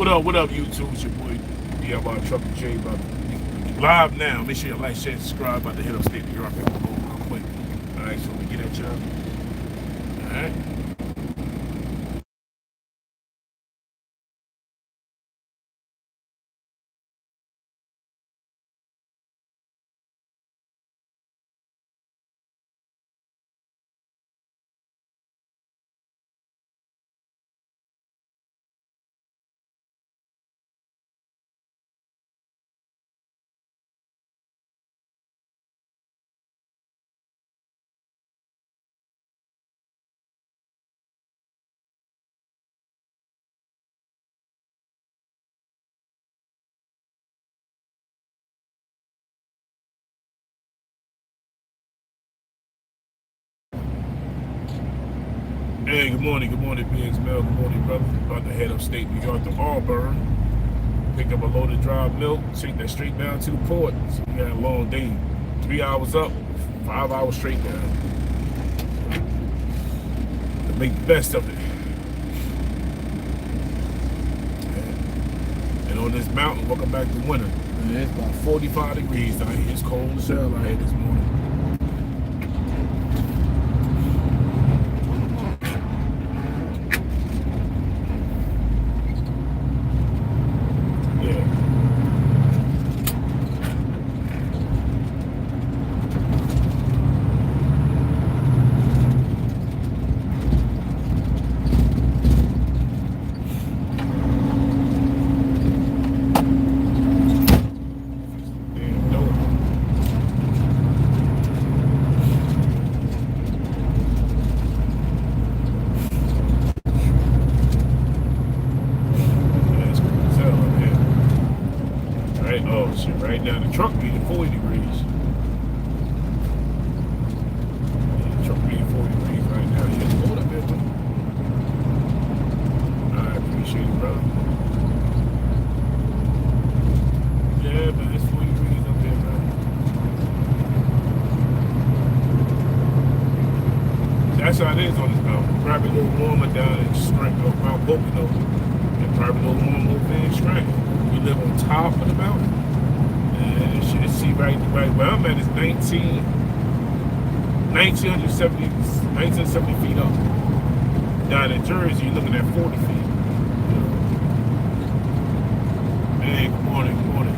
What up, YouTube? It's your boy, DIY Trucker J. About to live now. Make sure you like, share, subscribe. About to hit up State of New York real quick. All right, so we get at y'all. All right. Hey, good morning, Biggs Mel. Good morning, brother. About to head upstate New York to Auburn. Pick up a load of dry milk. Take that straight down to the port. So we got a long day. 3 hours up, 5 hours straight down. To make the best of it. And on this mountain, welcome back to winter. And it's about 45 degrees out here. It's cold as hell out here this morning. Oh shit, right now the truck being 40 degrees. Yeah, the truck being 40 degrees right now. Yeah, it's cold up there, buddy. I appreciate it, brother. Yeah, man, it's 40 degrees up there, man. That's how it is on this mountain. Probably a little warmer down in Strength of Mount Pocono. And probably a little warmer over there in Strength. We live on top of the mountain. And shit, see right where I'm at is 1970 feet up. Down in Jersey, you're looking at 40 feet. Hey, good morning, good morning.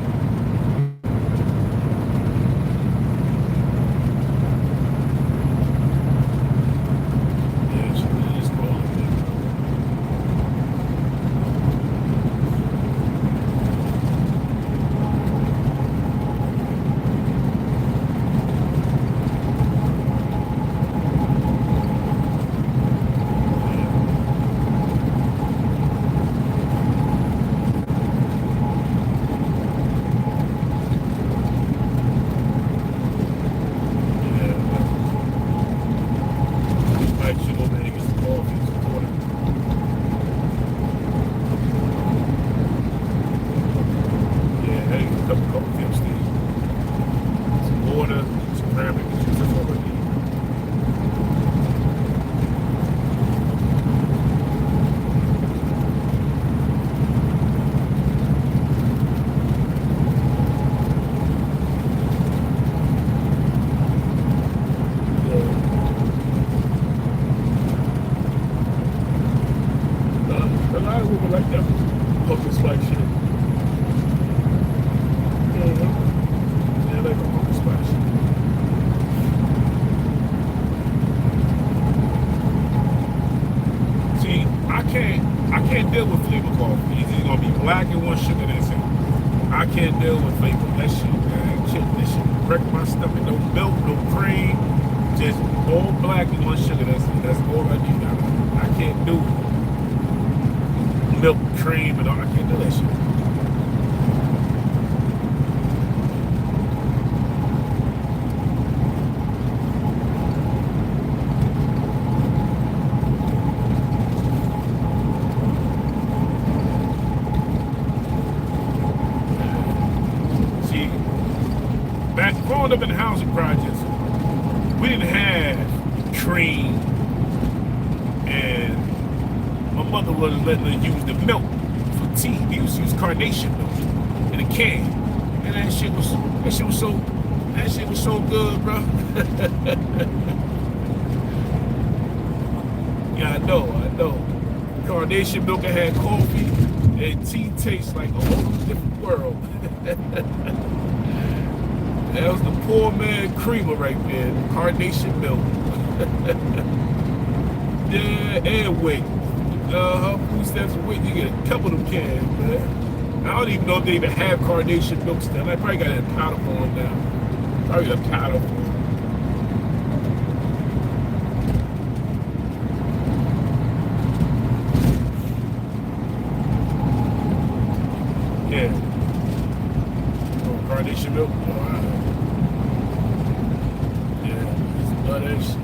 Like that pumpkin spice shit. Yeah, like a pumpkin spice. See, I can't deal with flavor coffee. It's either gonna be black and one sugar, that's it. I can't deal with flavor. That shit, man. This shit wreck my stomach. No milk, no cream, just all black and one sugar. That's it. That's all I need. I can't do milk, cream, and all. I can't do that shit. See, back growing up in the housing projects, we didn't have cream, and my mother wasn't letting her use the milk for tea. We used to use carnation milk in a can, and that shit was so good, bro. Yeah, I know. Carnation milk, I had coffee, and tea tastes like a whole different world. That was the poor man creamer right there, carnation milk. Yeah, and wait. Food stamps and wait, you get a couple of them cans, man. I don't even know if they even have carnation milk still. I probably got it in powder form now. Probably a powder form. Yeah. Oh, carnation milk? Oh, yeah, love that shit.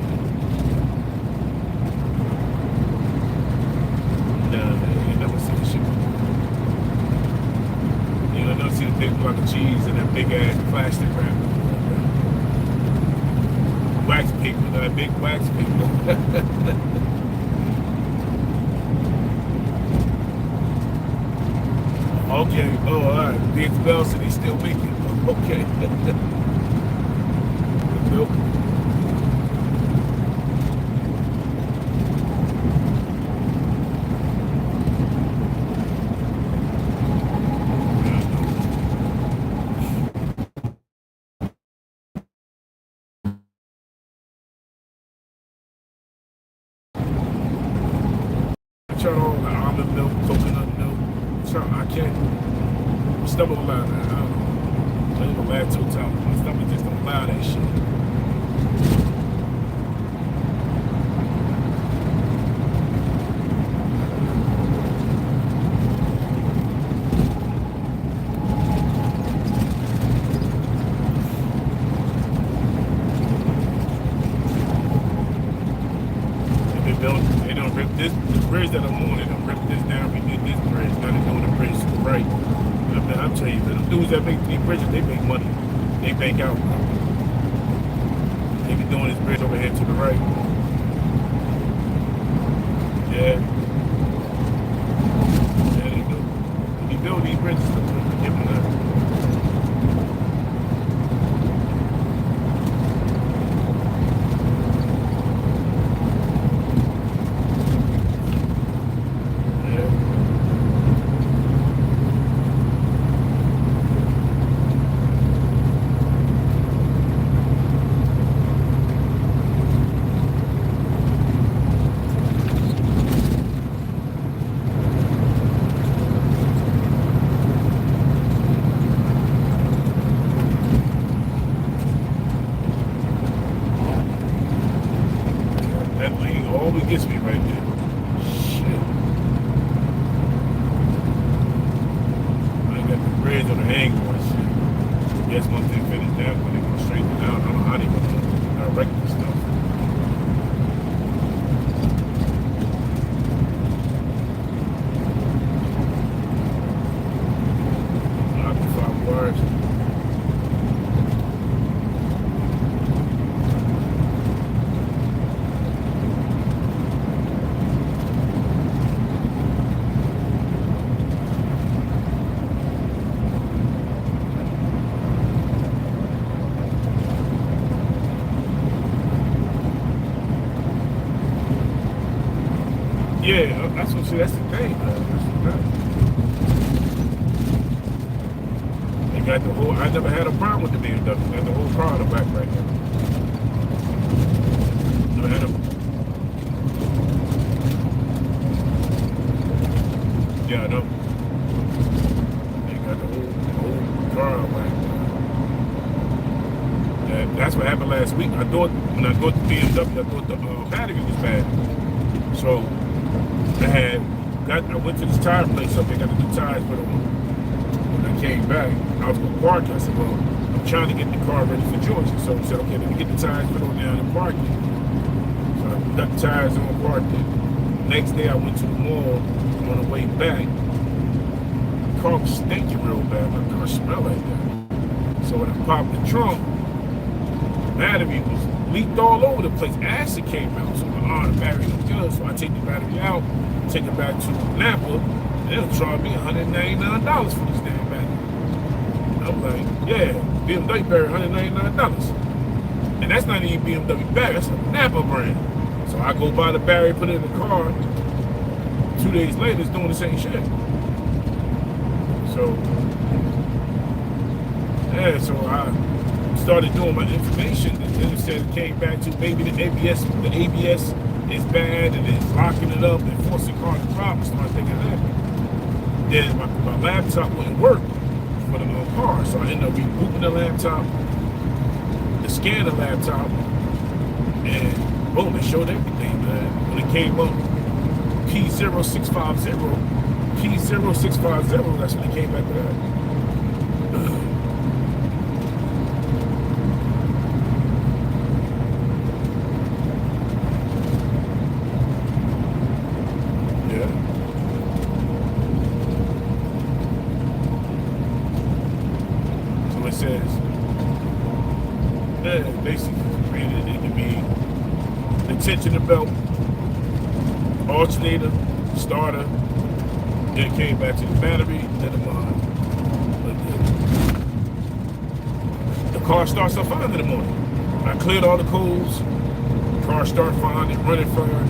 Nah, you never see the shit. You know, never see the big block of cheese and that big ass plastic wrap. Wax paper, that big wax paper. Okay, oh, all right. Big Bell said they still make it. Okay. Milk. I tried all the almond milk, coconut milk. I can't. My stomach will allow that. I don't know. I ain't gonna laugh too tough. My stomach just don't allow that shit. They don't rip this, the bridge that I'm on, they don't rip this down, we did this bridge, now they're doing the bridge to the right. I'm telling you, the dudes that make these bridges, they make money. They bank out. They be doing this bridge over here to the right. Yeah. Yeah, they do. When you build these bridges, give them that. That lane always gets me right there. Shit. I got the bridge on the angle and shit. Yes, once they finish that, when they go straighten it out, I don't know how they gonna direct this stuff. I'll be 5 bars. Yeah, that's what. See, that's the thing. They got the whole. I never had a problem with the BMW. They got the whole car on the back right now. Never had a. Yeah, I know. They got the whole car on the back. That's what happened last week. I thought when I got the BMW, I thought the battery was bad. So. I went to this tire place up there, got the new tires put on. When I came back, I was going to park. I said, well, I'm trying to get the car ready for Georgia. So I said, okay, let me get the tires put on down and park it. So I got the tires on, parked it. Next day, I went to the mall. On the way back, the car was stinking real bad. My car smelled like that. So when I popped the trunk, the battery was leaked all over the place. Acid came out. So the battery was good. So I take the battery out, take it back to Napa, They'll charge me $199 for this damn battery. I'm like, yeah, BMW battery, $199. And that's not even BMW battery, that's a Napa brand. So I go buy the battery, put it in the car. 2 days later, it's doing the same shit. So, yeah, so I started doing my information, and then it said it came back to maybe the ABS is bad, and it's locking it up and forcing cars to drop. I started thinking that. Then my laptop wouldn't work for the little car, so I ended up rebooting the laptop, to scan the laptop, and boom, it showed everything, man. When it came up, P0650, that's when it came back to that. Says, basically created it to be the tensioner belt, alternator, starter, then it came back to the battery, then the mod. But the car starts up fine in the morning. I cleared all the codes, the car started fine, it running fine,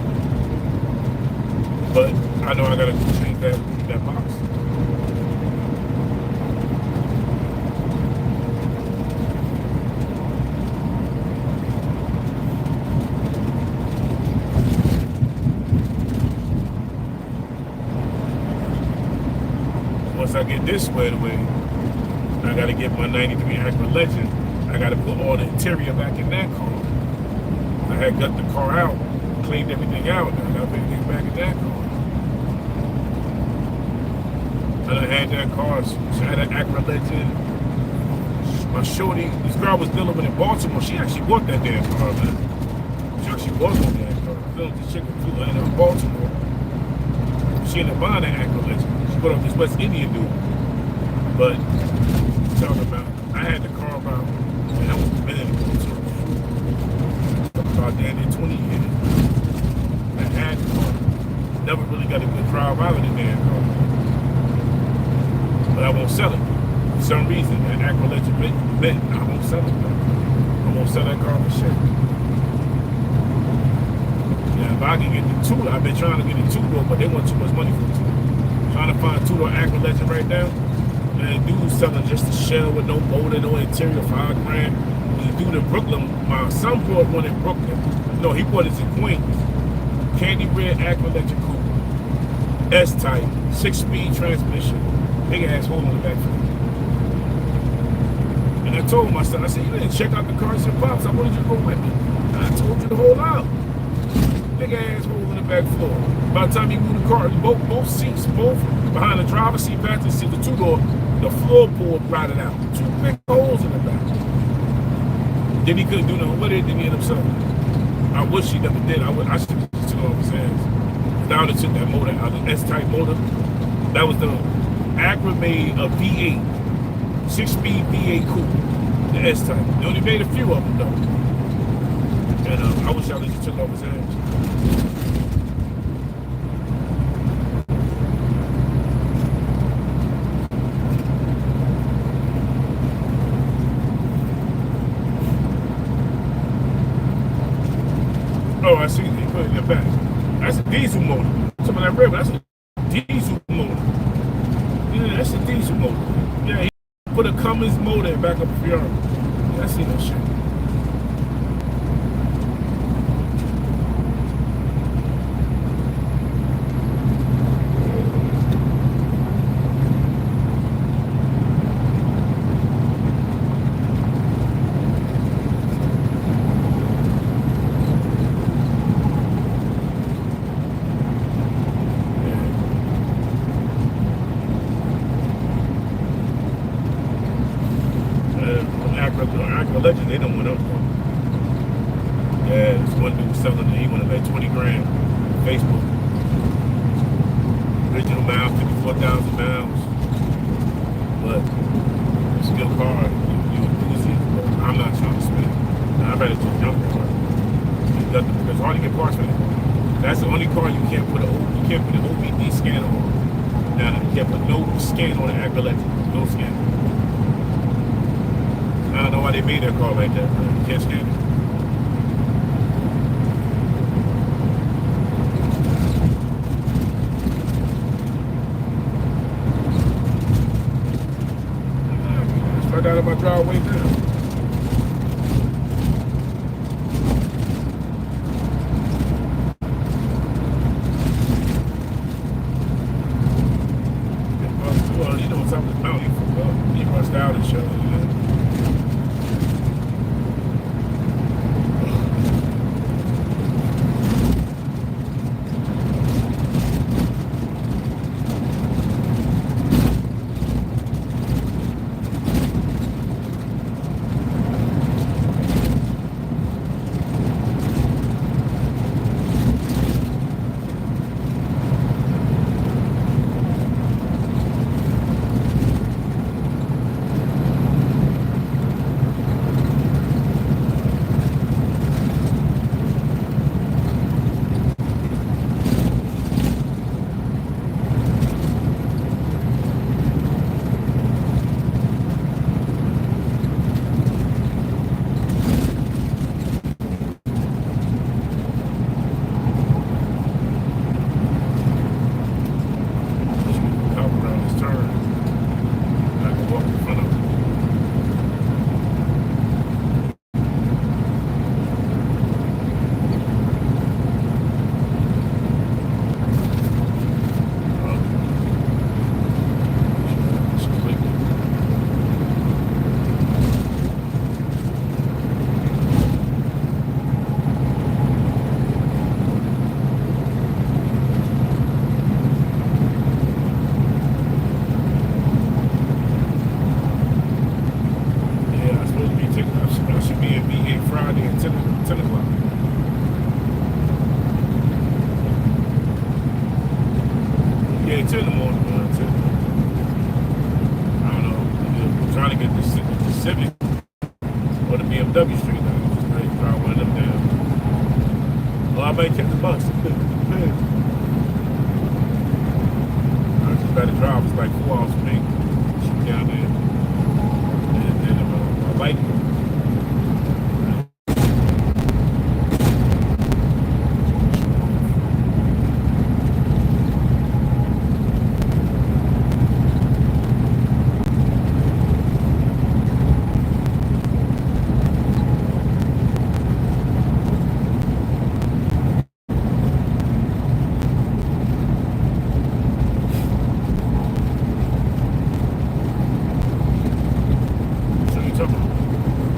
but I know I gotta change that box. Once I get this squared away, I gotta get my 93 Acura Legend. I gotta put all the interior back in that car. I had got the car out, cleaned everything out, and I gotta put everything back in that car. And I had that car, so I had an Acura Legend. My shorty, this girl was dealing with in Baltimore, she actually bought that damn car, man. She actually bought that damn car. This chick in Baltimore. She ended up buying that Acura Legend. Put up this West Indian dude, but talking about, I had the car about, man, I was been in about damn near 20 years. I had the car, never really got a good drive out of the damn car, but I won't sell it. For some reason, that Acura Legend meant I won't sell it. I won't sell that car for shit. Yeah, if I can get the two, I've been trying to get the two-door, but they want too much money for the two. Trying to find a two-door Acura Legend right now. Man, dude's selling just a shell with no motor, no interior, $5,000. The dude in Brooklyn, my son bought one in Brooklyn. No, he bought it in Queens. Candy red Acura Legend coupe, S-type, 6-speed transmission, big ass hole on the back. And I told my son, I said, you didn't check out the car. He said, Pops, I wanted you to go with me. And I told you to hold out. Big ass hole in the back floor. By the time he moved the car, both seats, both behind the driver's seat, passenger seat, the two-door, the floorboard rotted out. 2 big holes in the back. Then he couldn't do nothing with it, then he ended up selling it. I wish he never did. I should have took off his ass. I would have took that motor out, the S-type motor. That was the Acura made a V8, 6-speed V8 coupe, the S-type. They only made a few of them though. And I wish I would have took off his ass. Oh, I see. They put it in the back. That's a diesel motor. Some of that red, that's a diesel motor. Yeah, that's a diesel motor. Yeah, he put a Cummins motor in back up a Fiora. Yeah, I see that shit. Acura Legend, they done went up. Yeah, this one dude selling it, he wanted like 20 grand. Facebook. Original miles, 54,000 miles. But it's a good car. You enthusiast, but I'm not trying to spend. I'd rather just jump the car. It's hard to get parts for that. That's the only car you can't put an OBD scanner on. Nah, you can't put no scan on the Acura Legend. No scan. I don't know why they made that car like that, but you can't scan it. It's right out of my driveway now. Well, you know, something's mounting for he rushed out and showed, you know. Friday at 10 o'clock. Yeah, 10 in the morning, man. 10. I don't know. I'm trying to get the Civic or the BMW straight now. Just ready to drive one of them down. Well, I might catch the bus. I just got to drive. It's like 4 hours for me. Shoot down there. And then I like it. So you talking about?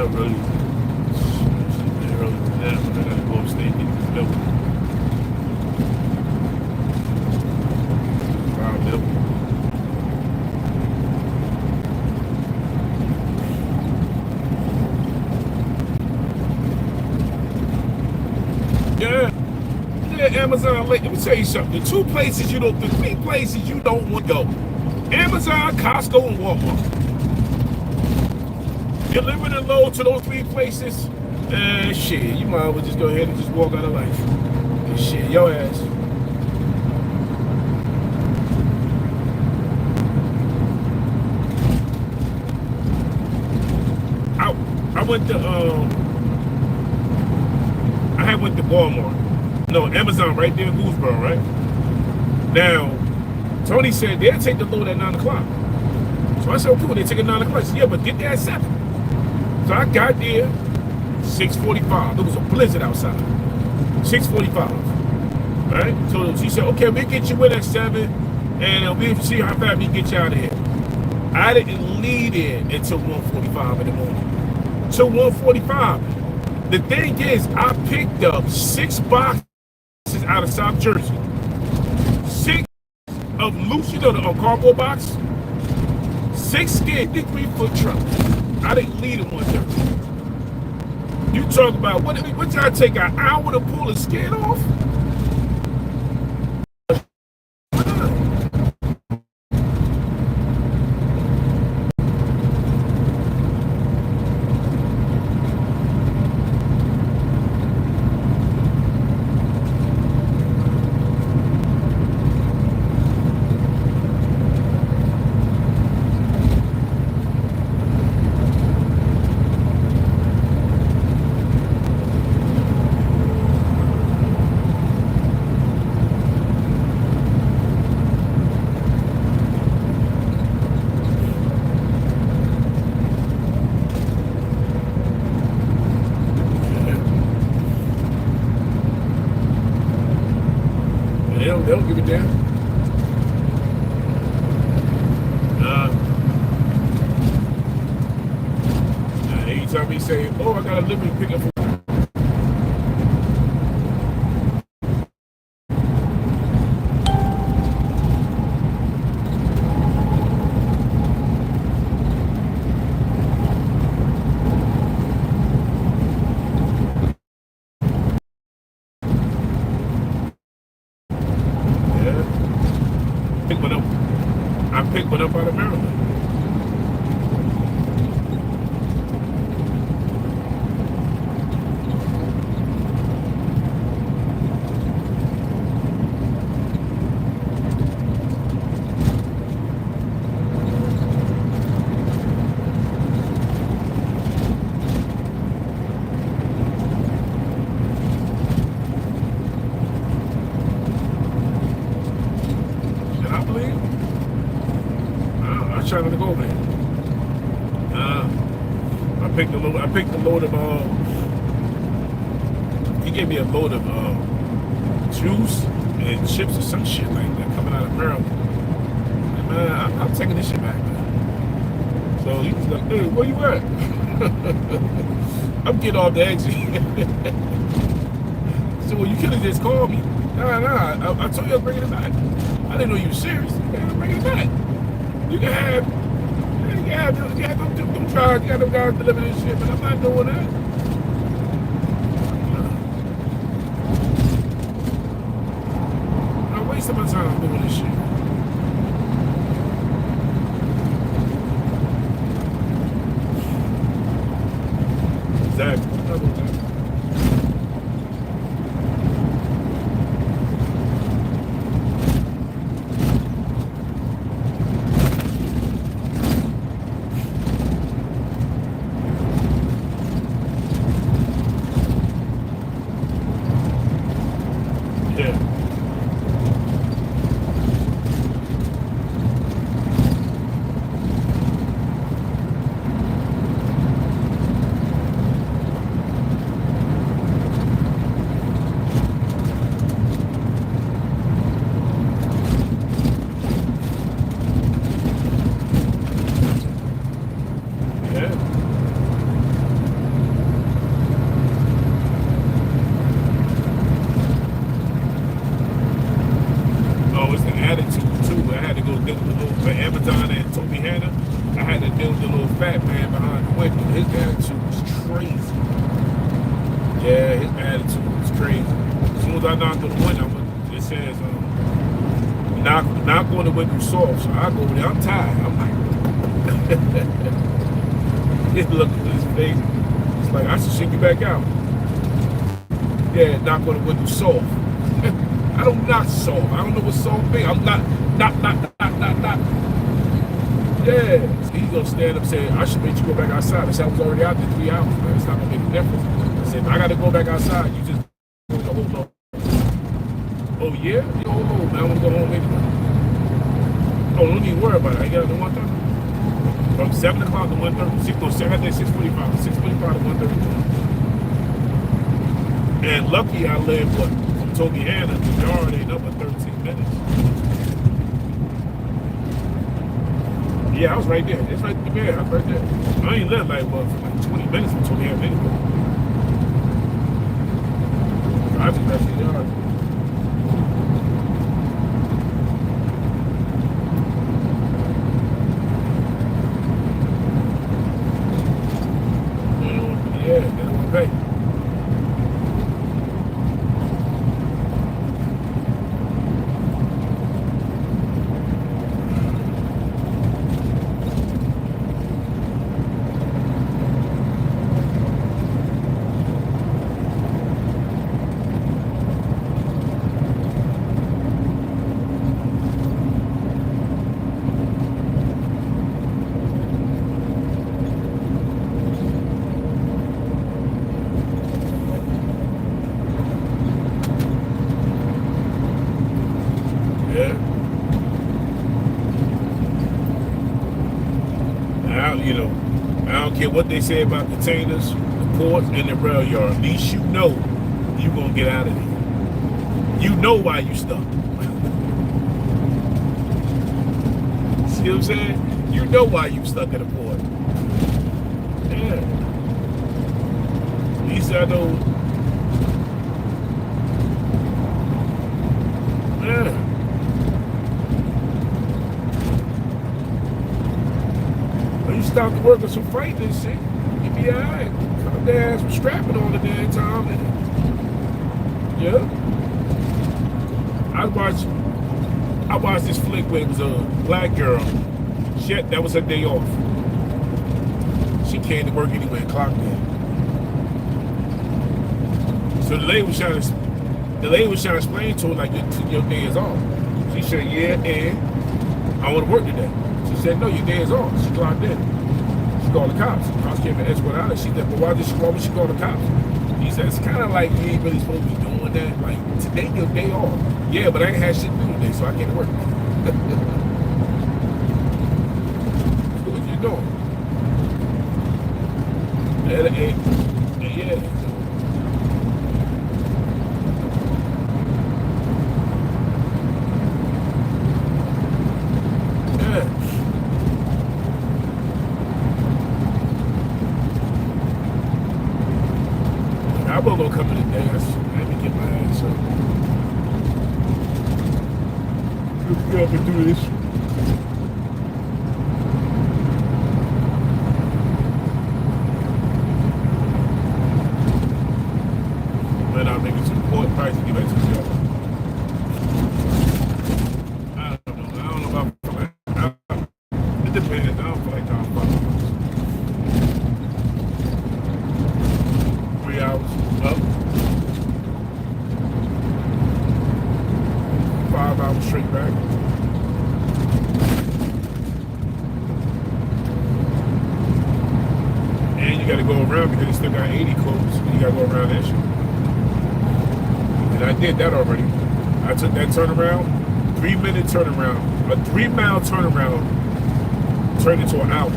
not really. It's early for that, but I gotta go upstate and get this milk. Wild milk. Yeah. Yeah, Amazon. Let me tell you something. The three places you don't want to go. Amazon, Costco, and Walmart. You're limited load to those three places, shit, you might as well just go ahead and just walk out of life. And shit, your ass. I went to I went to Walmart. No, Amazon right there in Gooseboro, right? Now, Tony said they'll take the load at 9 o'clock. So I said, oh, cool, they take it at 9 o'clock. He said, yeah, but get there at 7. So I got there 6:45. There was a blizzard outside. 6:45. Right? So she said, okay, we'll get you in at 7 and we'll see how fast we can get you out of here. I didn't leave there until 1:45 in the morning. Till 1:45. The thing is, I picked up 6 boxes out of South Jersey. 6 of loose, you know, the cardboard box. 6 skin, 3-foot truck. I didn't leave at 1:30. You talk about what did I take an hour to pull a skin off? They don't give a damn. Anytime he say, oh, I got a delivery pickup for I picked one up out of Maryland. Can I believe? I'm trying to go there. I picked a load of he gave me a load of juice and chips or some shit like that coming out of Maryland. And man, I'm taking this shit back, man. So he was like, hey, where you at? I'm getting off the exit. So well, you could have just called me. Nah, I told you I was bringing it back. I didn't know you were serious. I'm bringing it back. You can have them try, you got them guys deliver this shit, but I'm not doing that. I'm wasting my time doing this shit. Exactly. fat man behind the window. His attitude was crazy. Yeah, his attitude was crazy. As soon as I knocked on the window, it says, knock on the window soft. So I go over there. I'm tired. I'm like, he looked at his face. It's like, I should shake you back out. Yeah, knock on the window soft. I don't knock soft. I don't know what soft means. I'm not. Yeah. So he gonna stand up and say, I should make you go back outside. I said, I was already out there 3 hours, man. It's not gonna make a difference. I said, I gotta go back outside. You just go to hold on. Oh yeah? You hold on, man. I wanna go home anyway. Oh, don't even worry about it. I got it at 1:30. From 7 o'clock to 1:30. 6:45. 6:45 to 1:30. And lucky I live, from Tobyhanna, the yard ain't up at 13 minutes. Yeah, I was right there. It's right there. I was right there. I ain't live like, for like 20 minutes from Tobyhanna anyway. So I just left the yard. Yeah, they don't want to pay. I don't care what they say about containers, the ports, and the rail yard. At least you know you're going to get out of there. You know why you stuck. See what I'm saying? You know why you stuck at the port. Yeah. At least I know. Yeah. You stop the work on some fighting and shit, you be alright. Come their ass with scrapping all the damn time. And, yeah. I watched this flick where it was a black girl. That was her day off. She came to work anyway and clocked in. So the lady was trying to explain to her like your day is off. She said, yeah, and I want to work today. She said, no, your day is off. She clocked in. She called the cops. The cops came and escorted out. She said, but why would she call the cops? He said, it's kind of like you ain't really supposed to be doing that. Like, today your day off. Yeah, but I ain't had shit to do today, so I can't work. So what you doing? Yeah. I wasn't gonna come in today. Let me get my ass up. Let's go up and do this. But I'll make it to the port price and get back to the show. I don't know about it depends. I don't feel like I'm 3 hours up. 5 hours straight back. And you gotta go around because you still got 80 closed. You gotta go around that shit. And I did that already. I took that turnaround, 3-minute turnaround, a 3-mile turnaround turned into an hour.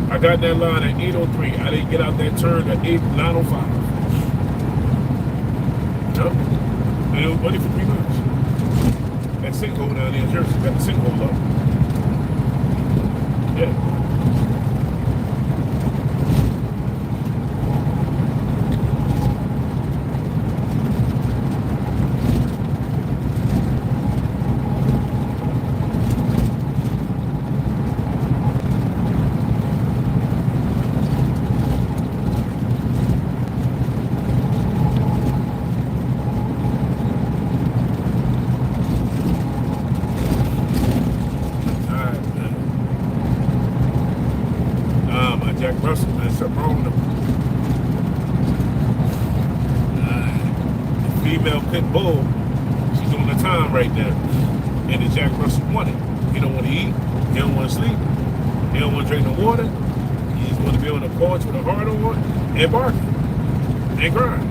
I got that line at 8:03. I didn't get out that turn at 9:05. Yep. And it was money for 3 minutes. That sinkhole down there in Jersey, got the sinkhole up. Yeah. Jack Russell, man, something wrong with him. The female pit bull, she's doing the time right there. And the Jack Russell wanted. He don't want to eat. He don't want to sleep. He don't want to drink no water. He just want to be on the porch with a heart on and barking and grind.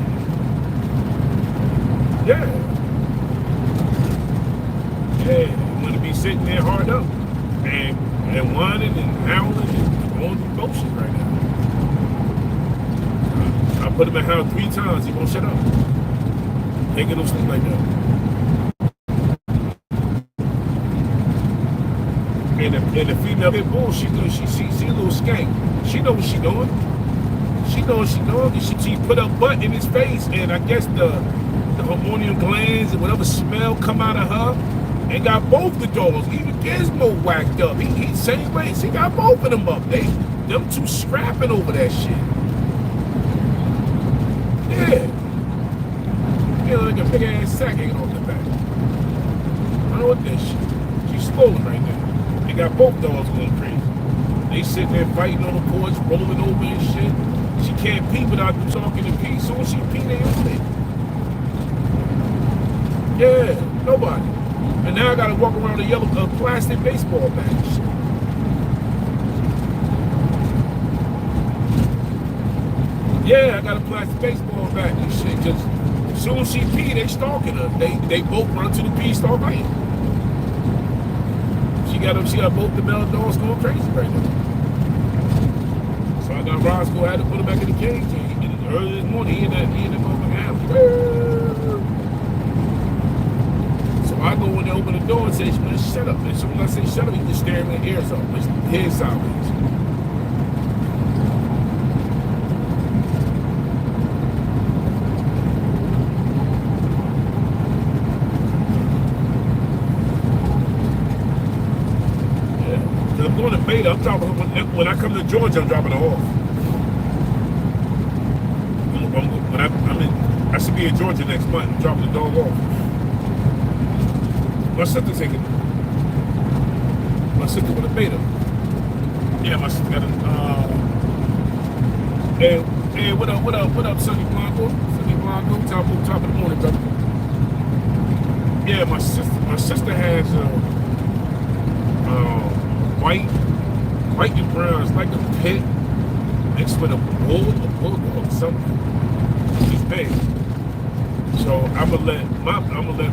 Yeah. Yeah. He want to be sitting there hard up and whining and howling and going through motions right now. I put him in house 3 times. He won't shut up. Can't get no sleep like that. And the female pit bull, she a little skank. She know what she doing. She know what she doing. And she put her butt in his face, and I guess the hormonial glands and whatever smell come out of her, and got both the dogs. Even Gizmo whacked up. He same way. She got both of them up. Them two scrapping over that shit. Yeah. Yeah, like a big ass sack hanging off the back. I don't know what that shit. She's swollen right now. They got both dogs going crazy. They sitting there fighting on the porch, rolling over and shit. She can't pee without talking to pee. So when she pee, they on it. Yeah, nobody. And now I gotta walk around a yellow plastic baseball bat and shit. Yeah, I got a plastic baseball bat and shit. Cause as soon as she pee, they stalking her. They both run to the pee, start fighting. She got both the male dogs going crazy right now. So I got Roscoe, I had to put him back in the cage. And early this morning, he in that motherfucking house. So I go in there, open the door and say, man, shut up. And so when I say shut up, he just staring my ears off, his head sideways. I'm dropping when I come to Georgia. I'm dropping it off. I should be in Georgia next month. I'm dropping the dog off. My sister taking it. My sister with a beta. Yeah, my sister got a. Hey, what up, Sonny Blanco? Sonny Blanco, top of the morning, brother. Yeah, my sister has white and brown. It's like a pit mixed with a bulldog or something. She's big. So I'm gonna let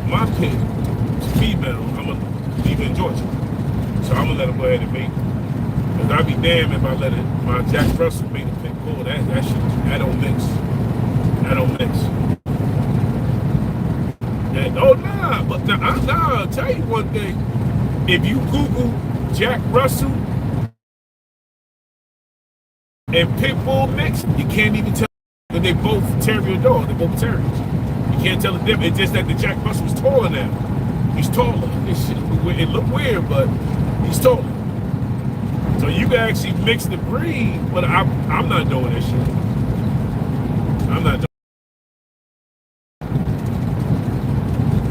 my pit, female, I'm gonna leave in Georgia. So I'm gonna let her go ahead and make. Cause I'd be damned if I let my Jack Russell make a pit bull. That don't mix. That don't mix. I'll tell you one thing. If you Google Jack Russell and pit bull mix, you can't even tell that they both terrier dogs. They're both terriers. You can't tell the difference. It's just that the Jack Russell is taller now. He's taller. It look weird, but he's taller. So you can actually mix the breed, but I'm not doing that shit. I'm not doing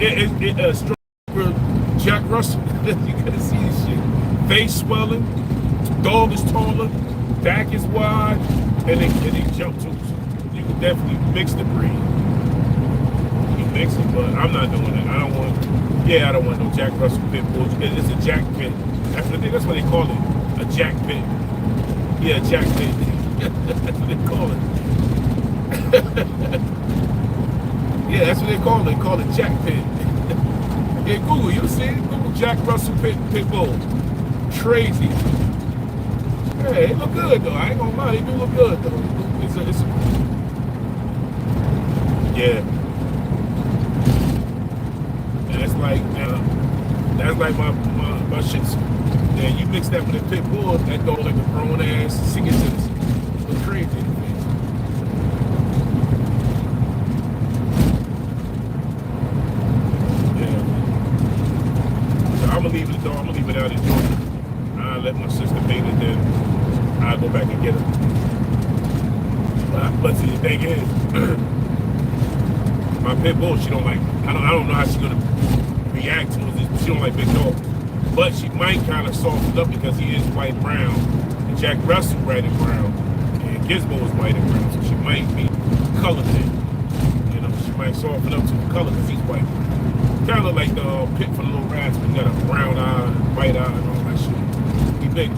it. Stronger Jack Russell. You gotta see his shit. Face swelling, dog is taller, back is wide, and they jump too. So you can definitely mix the breed. You can mix it, but I'm not doing that. I don't want no Jack Russell pit bull. It's a Jack pit. That's what they call it. A Jack pit. Yeah, Jack pit. That's what they call it. Yeah, that's what they call it. They call it Jack pit. Yeah, Google, you see it? Google Jack Russell pit bull. Crazy. Yeah, they look good though. I ain't gonna lie, they do look good though. Yeah. That's like my shih tzu. Yeah, you mix that with a pit bull, that dog like a grown ass singing citizen. Look crazy in the face. Yeah. So I'm gonna leave it though. I'm gonna leave it out in Georgia. I'll let my sister paint it, then I'll go back and get her. But see, the thing is, my pit bull, she don't like. I don't know how she's gonna react to it. She don't like big dogs, but she might kind of soften up because he is white brown. And Jack Russell red and brown, and Gizmo is white and brown, so she might be colored in. You know, she might soften up to the color because he's white. Kind of like the Pit for the Little Rats, but he got a brown eye, white eye, and all that shit. He big.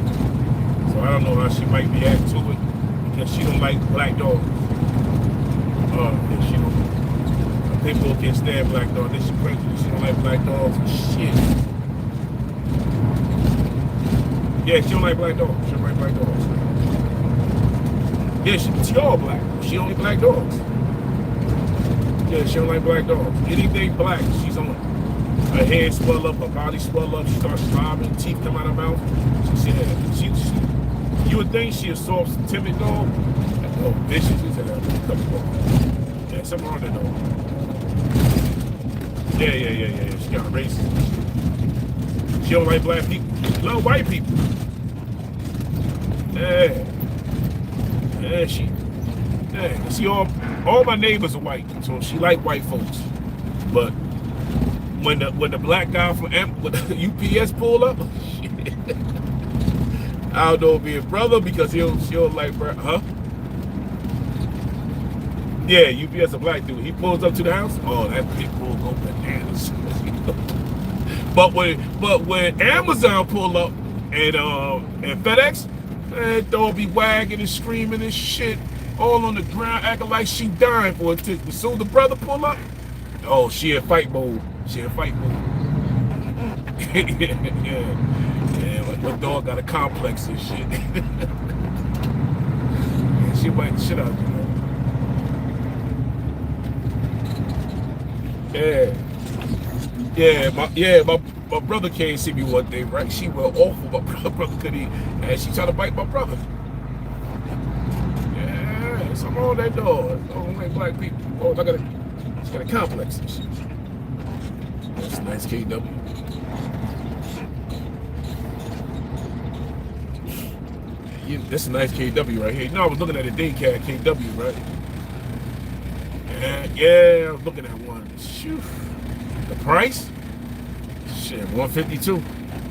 So I don't know how she might react to it because she don't like black dogs. And she don't. People can't stand black dogs. Then she pregnant. She don't like black dogs. Shit. Yeah, she don't like black dogs. She don't like black dogs. Yeah, she all black. She only black dogs. Yeah, she don't like black dogs. Anything black, she's on it. Her head swell up, her body swell up, she starts slobbing, teeth come out of her mouth. She said, you would think she a soft, timid dog. Oh, vicious as hell. Yeah, something wrong with that dog. Yeah. She got racist. She don't like black people. She love white people. Yeah, see, all my neighbors are white, so she like white folks. But when the black guy from UPS pull up, shit, I don't know if it's brother because she'll like, huh? Yeah, UPS a black dude. He pulls up to the house. Oh, that pit bull go bananas. But when Amazon pull up and FedEx, that dog be wagging and screaming and shit, all on the ground, acting like she dying for a tick. But soon the brother pull up, oh, she in fight mode. Yeah, my dog got a complex and shit. Yeah, she bite the shit out of you, know. My brother came see me one day, right? She went awful. My brother couldn't eat, and she tried to bite my brother. Yeah, something wrong with that dog. I don't like black people. Oh, she's got a complex and shit. That's a nice KW. Yeah, that's a nice KW right here. You know, I was looking at a daycare KW, right? Yeah, I was looking at one. Shoo. The price? Shit, 152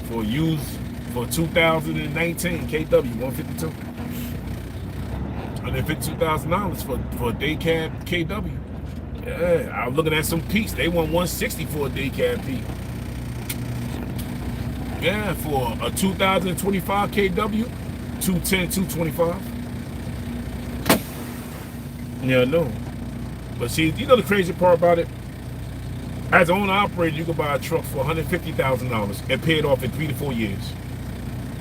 for used for 2019 KW, 152. $152,000 for a day cab KW. Yeah, I was looking at some Peaks. They want 160 for a day cab Peak. Yeah, for a 2025 KW, 210, 225. Yeah, no. But see, you know the crazy part about it? As an owner operator, you can buy a truck for $150,000 and pay it off in 3 to 4 years.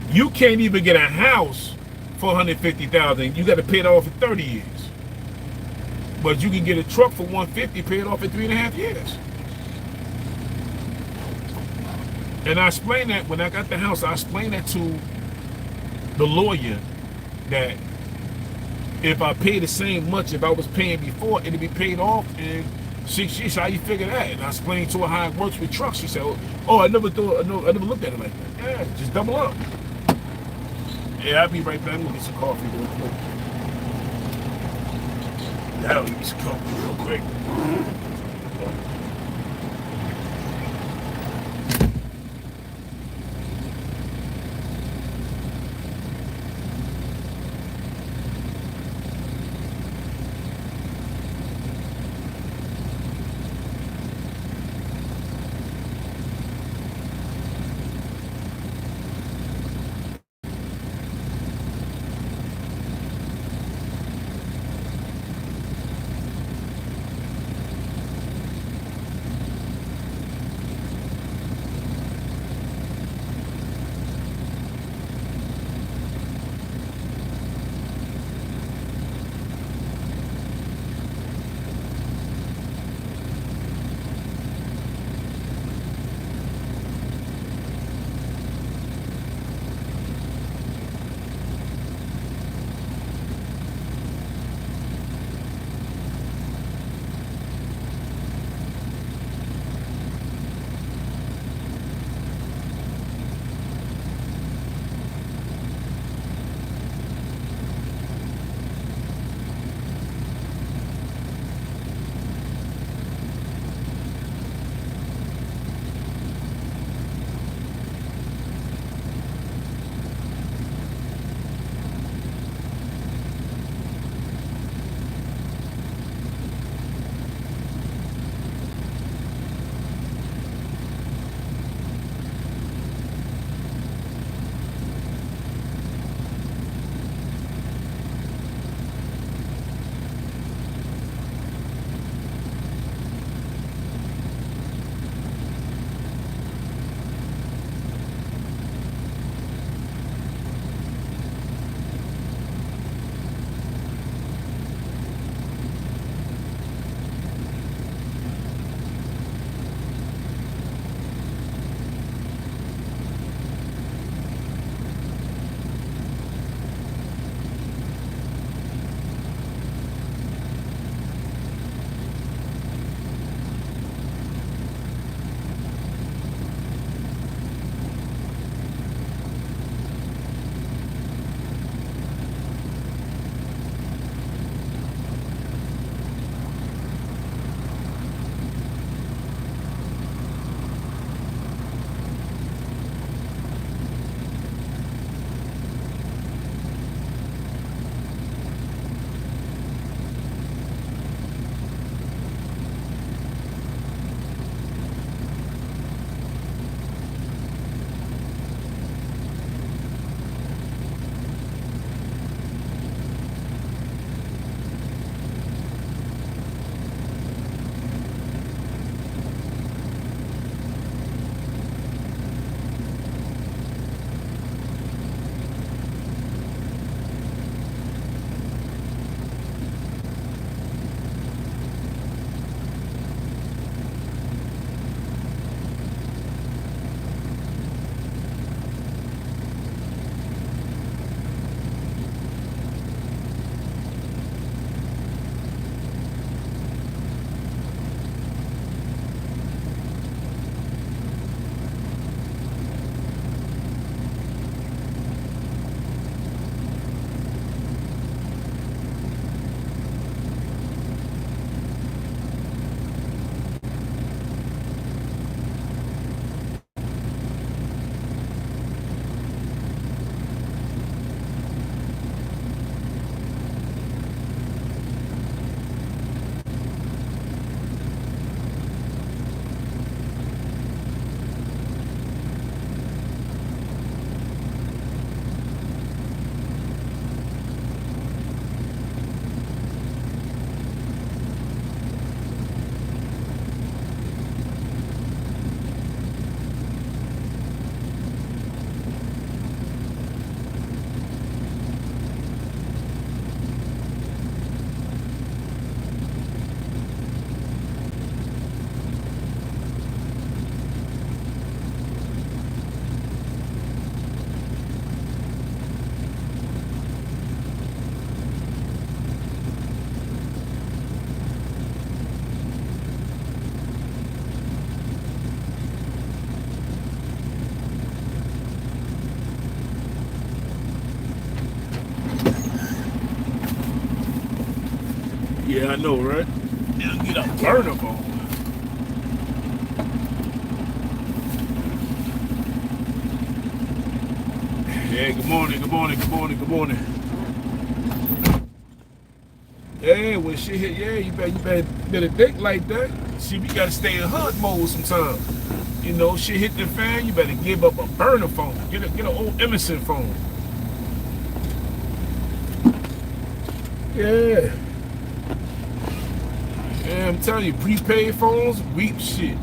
You can't even get a house for $150,000. You got to pay it off in 30 years. But you can get a truck for $150,000, pay it off in 3.5 years. And I explained that when I got the house. I explained that to the lawyer that if I pay the same much if I was paying before, it'd be paid off in 6 years. How you figure that? And I explained to her how it works with trucks. She said, "Oh, I never looked at it like that." Yeah, just double up. Yeah, I'll be right back. I'm gonna get some coffee real quick. Yeah, I'll get some coffee real quick. Yeah, I know, right? Now get a burner phone. Yeah, good morning, good morning, good morning, good morning. Yeah, when shit hit, yeah, you better think like that. See, we gotta stay in hood mode sometimes. You know, shit hit the fan, you better give up a burner phone. Get an old Emerson phone. Yeah. Yeah, I'm telling you, prepaid phones, shit.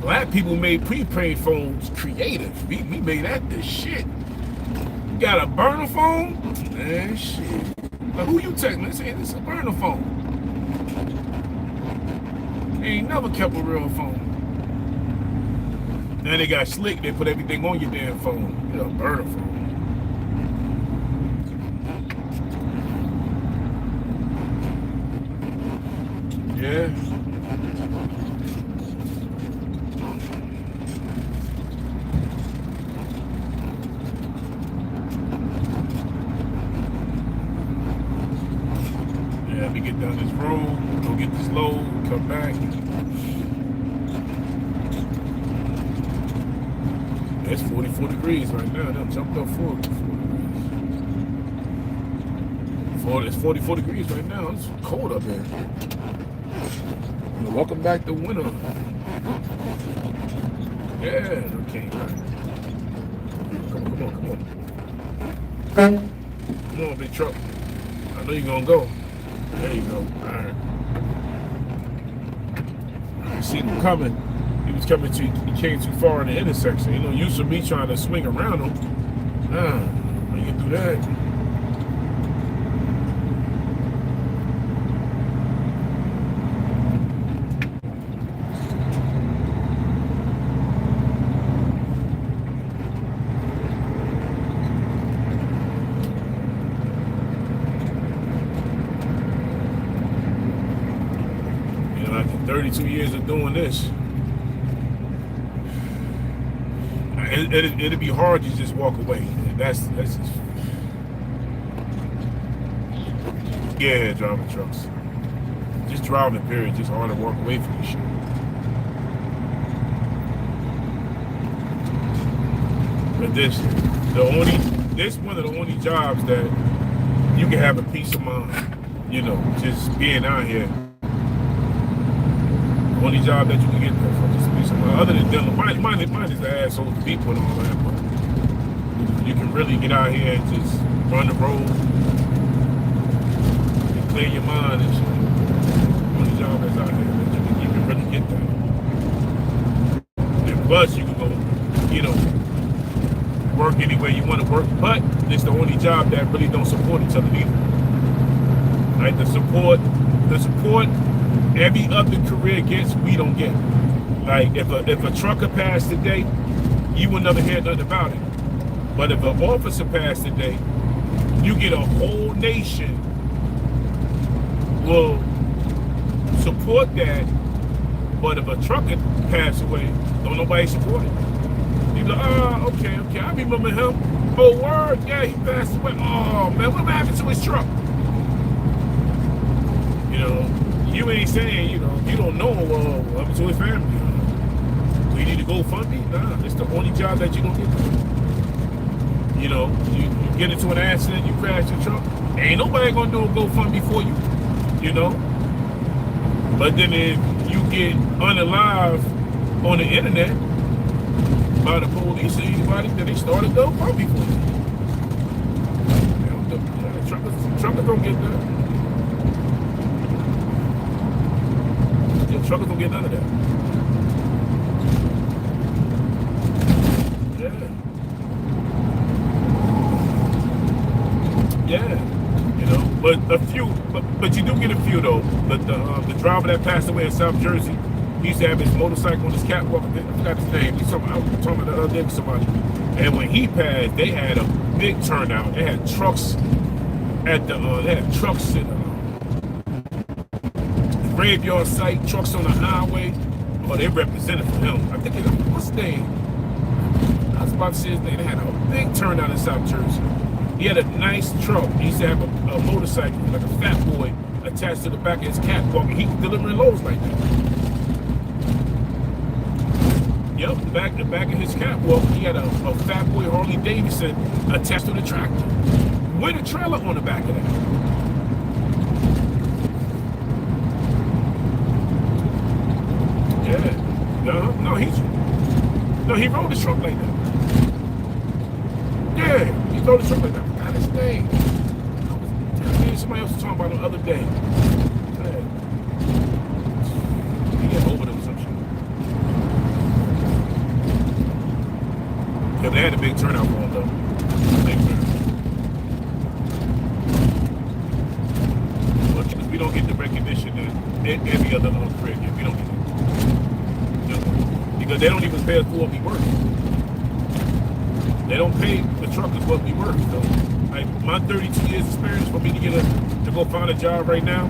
Black people made prepaid phones creative. We made that the shit. You got a burner phone? Man, shit. Like, who you texting? They say this is a burner phone. They ain't never kept a real phone. Now they got slick, they put everything on your damn phone. You know, burner phone. Yeah. Yeah, let me get down this road, go get this load, come back. It's 44 degrees right now. Them jumped up 4 degrees. It's 44 degrees right now. It's cold up here. Welcome back to winter. Yeah, okay. Come on. Come on, big truck. I know you're gonna go. There you go. All right. I see him coming. He was coming he came too far in the intersection. You know, used to me trying to swing around him. How you can do that? You know, after 32 years of doing this, it'd be hard to just walk away. That's just, yeah, driving trucks. Just driving, period. Just hard to walk away from this shit. But this one of the only jobs that you can have a peace of mind. You know, just being out here. The only job that you can get there for, just peace of mind. Other than dealing, mine is the asshole to people and all that, but you can really get out here and just run the road and clear your mind and shit. The only job that's out here that you can really get that. And plus, you can go, you know, work anywhere you want to work, but it's the only job that really don't support each other either. Like the support every other career gets, we don't get. Like if a trucker passed today, you would never hear nothing about it. But if an officer passed today, you get a whole nation will support that. But if a trucker passed away, don't nobody support it. You like, oh, okay, I remember him. Oh, word, yeah, he passed away. Oh man, what happened to his truck? You know, you ain't saying, you know, you don't know what happened to his family. We need to go fund me? Nah, it's the only job that you don't get. You know, you get into an accident, you crash your truck, ain't nobody gonna do a GoFundMe for you. You know? But then if you get unalive on the internet by the police or anybody, then they start a GoFundMe for you. You know, truckers don't get that. Truckers don't get none of that. Yeah. You know, but a few, but you do get a few though. But the driver that passed away in South Jersey, he used to have his motorcycle on his catwalk. I forgot his name. I was talking the other day with somebody, and when he passed, they had a big turnout. They had trucks at the in the graveyard site, trucks on the highway. Oh, they represented for him. I think what's his name? I was about to say his name. They had a big turnout in South Jersey. He had a nice truck. He used to have a motorcycle, like a fat boy, attached to the back of his catwalk, and he's delivering loads like that. Yep, the back of his catwalk, he had a Fat Boy Harley Davidson attached to the tractor with a trailer on the back of that. Yeah, he rode the truck like that. Yeah, he rode the truck like that. Forgot his name. Somebody else was talking about him the other day. He got over them some shit. Yeah, they had a big turnout for him though. Big turnout. Well, because we don't get the recognition that every other career gets. We don't get it. You know, because they don't even pay us for what we work. They don't pay the truckers what we work. So, like my 32 years experience for me to go find a job right now,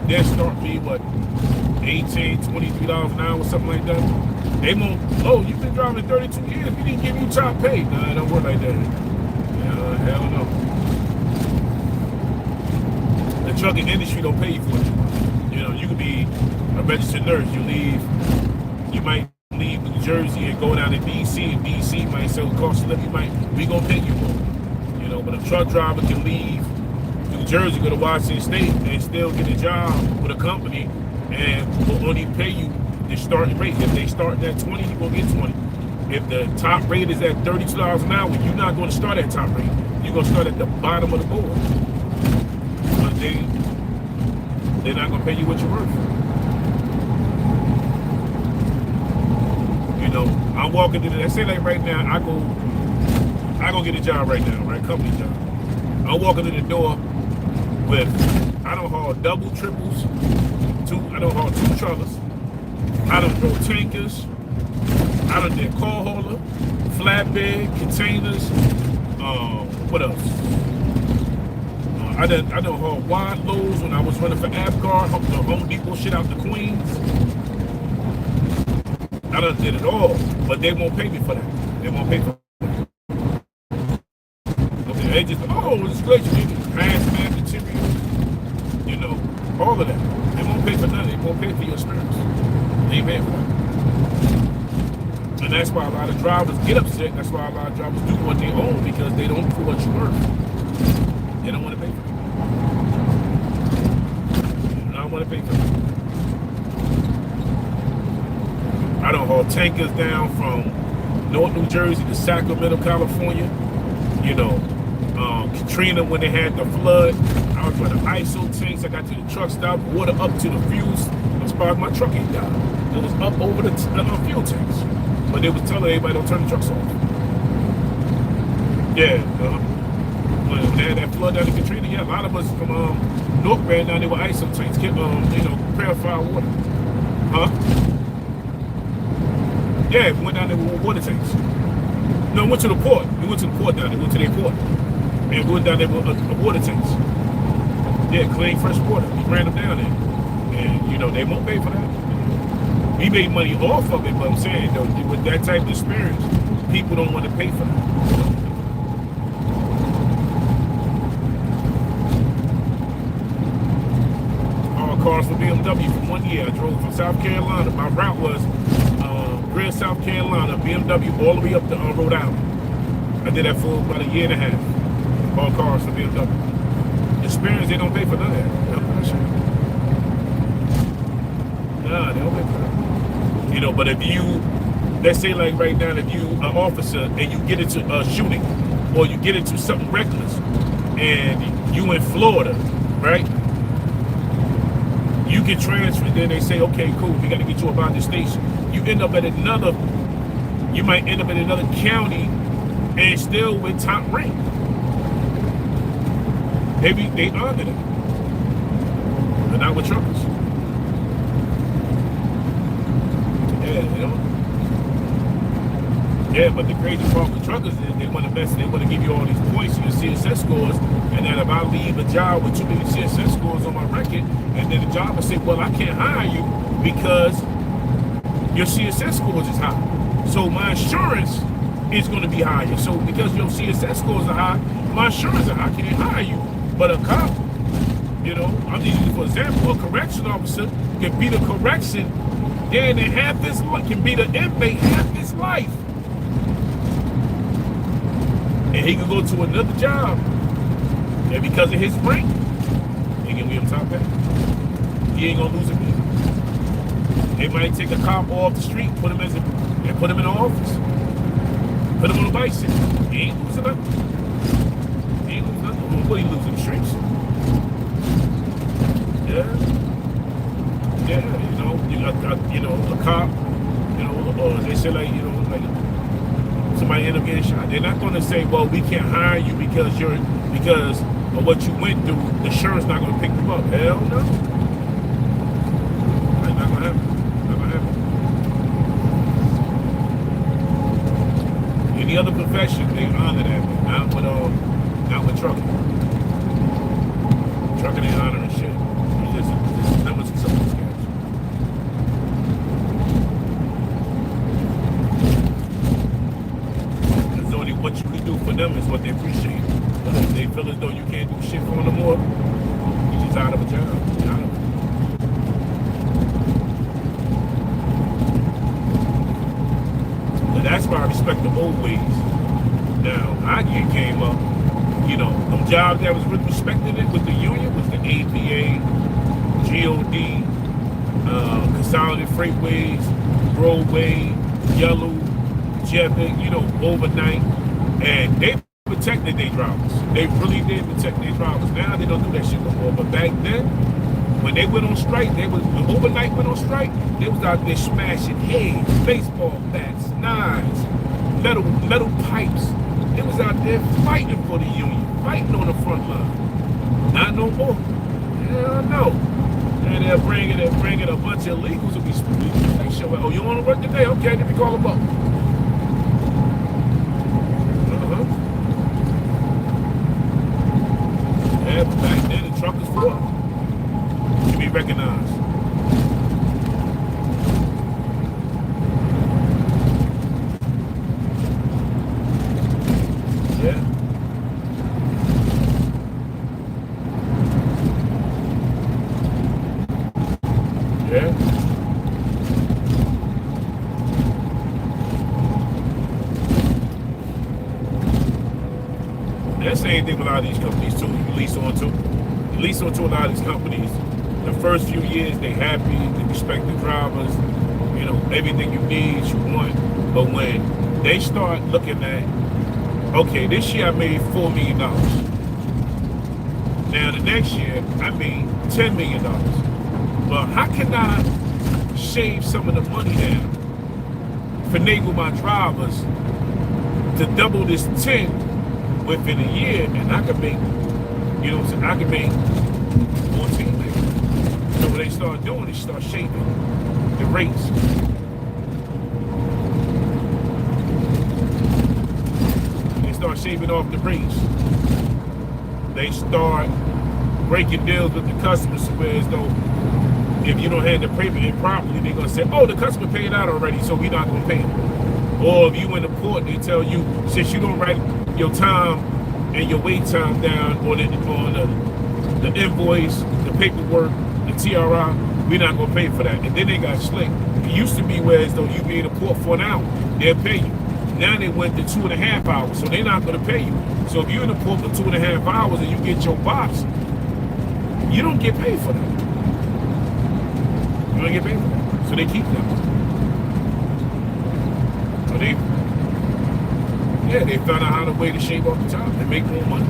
they'll start me what, $18, $23 an hour, something like that. They won't. Oh, you've been driving 32 years. We didn't give you top pay. Nah, it don't work like that. Hell no. The trucking industry don't pay you for it. You know, you could be a registered nurse. You might leave New Jersey and go down to DC, and DC might say the cost of living we gonna pay you more. You know, but a truck driver can leave New Jersey, go to Washington State, and still get a job with a company, and will only pay you the starting rate. If they start at 20, you're gonna get 20. If the top rate is at $32 an hour, you're not gonna start at top rate. You're gonna start at the bottom of the board. But they're not gonna pay you what you're worth. You know, I'm walking to let's say like right now, I go get a job right now, right? Company job. I'm walking to the door with, I don't haul double, triples, I don't haul 2 truckers, I don't throw tankers, I don't did call hauler, flatbed, containers, what else? I don't haul wide loads when I was running for Avgar, the Home Depot shit out the Queens. I done did it all, but they won't pay me for that. They won't pay for that. Okay, they just, it's great, you need hazmat material, you know, all of that. They won't pay for nothing. They won't pay for your experience. They ain't paying for that. And that's why a lot of drivers get upset. That's why a lot of drivers do what they own, because they don't for what you're worth. They don't want to pay for it. They don't want to pay for it. I don't haul tankers down from North New Jersey to Sacramento, California. You know, Katrina, when they had the flood, I was running ISO tanks. I got to the truck stop, water up to the fuels. As far as my truck ain't down, it was up over the fuel tanks. But they was telling everybody don't turn the trucks off. Yeah, when they had that flood down in Katrina, yeah, a lot of us from North ran down there with ISO tanks, kept purified water. Huh? Yeah, we went down there with water tanks. No, we went to the port. We went to the port down there. We went to their port. And we went down there with water tanks. Yeah, clean, fresh water. We ran them down there. And, you know, they won't pay for that. We made money off of it, but I'm saying, though, with that type of experience, people don't want to pay for that. All cars for BMW for 1 year. I drove from South Carolina. My route was Greer, South Carolina, BMW, all the way up to Rhode Island. I did that for about a year and a half. All cars for BMW. Experience, they don't pay for none of that. Nah, they don't pay for that. You know, but if you, let's say like right now, if you an officer and you get into a shooting, or you get into something reckless, and you in Florida, right? You get transferred, then they say, okay, cool, we got to get you up out the station. You end up at you might end up in another county and still with top rank. Maybe they honor it, but not with truckers. Yeah, you know. Yeah, but the crazy part with truckers is they want to mess. They want to give you all these points in your CSS scores, and then if I leave a job with too many CSS scores on my record, and then the job will say, well, I can't hire you because your CSS scores is high. So my insurance is going to be higher. So because your CSS scores are high, my insurance is high. I can't hire you. But a cop, you know, I'm just using for example, a correction officer can be the correction, then in half his life, can be the inmate half his life. And he can go to another job. And because of his rank, he can be on top of that. He ain't gonna lose a beat. They might take a cop off the street, put him in the office. Put him on a bicycle. He ain't losing nothing. He ain't losing nothing. What he losing the streets? Yeah. Yeah, you know, a cop, or they say like somebody end up getting shot. They're not gonna say, well, we can't hire you because of what you went through. The insurance not gonna pick you up. Hell no. That's not gonna happen. Not gonna happen. Any other profession, they honor that. Not with trucking. Trucking ain't honoring shit. It's just numbers and something scams. Because only what you can do for them is what they appreciate. But if they feel as though you can't do shit for them no more, you're just out of a job. You're out of it. But that's why I respect the old ways. Now, I came up, them jobs that was really respected with the union was the APA, GOD, Consolidated Freightways, Roadway, Yellow, Jetwick, overnight. And they protected their drivers. They really did protect their drivers. Now they don't do that shit no more. But back then, when they went on strike, when overnight went on strike, they was out there smashing heads, baseball bats, knives, metal pipes. They was out there fighting for the union, fighting on the front line. Not no more. Hell no. And they're bringing a bunch of illegals to be speaking. They show, oh, you want to work today? Okay, let me call them up. Yeah, but back then the truck is for to be recognized. Yeah. Yeah. That same thing with a lot of these companies too. You lease onto a lot of these companies. The first few years they happy, they respect the drivers, everything you need, you want. But when they start looking at, okay, this year I made $4 million. Now the next year I made $10 million. Well, how can I shave some of the money down, finagle my drivers to double this 10 within a year, and I can make, I can make 14 million. So what they start doing is start shaping the rates. They start shaving off the rates. They start breaking deals with the customers, whereas though if you don't have the payment in properly, they're gonna say, oh, the customer paid out already, so we're not gonna pay it. Or if you in the port, they tell you, since you don't write your time and your wait time down on the invoice, the paperwork, the TRI, we're not gonna pay for that. And then they got slick. It used to be where as though you be in the port for an hour, they'll pay you. Now they went to 2.5 hours, so they're not gonna pay you. So if you're in the port for 2.5 hours and you get your box, you don't get paid for that. You don't get paid for that. So they keep them. So they found out how to way to shave off the top and make more money.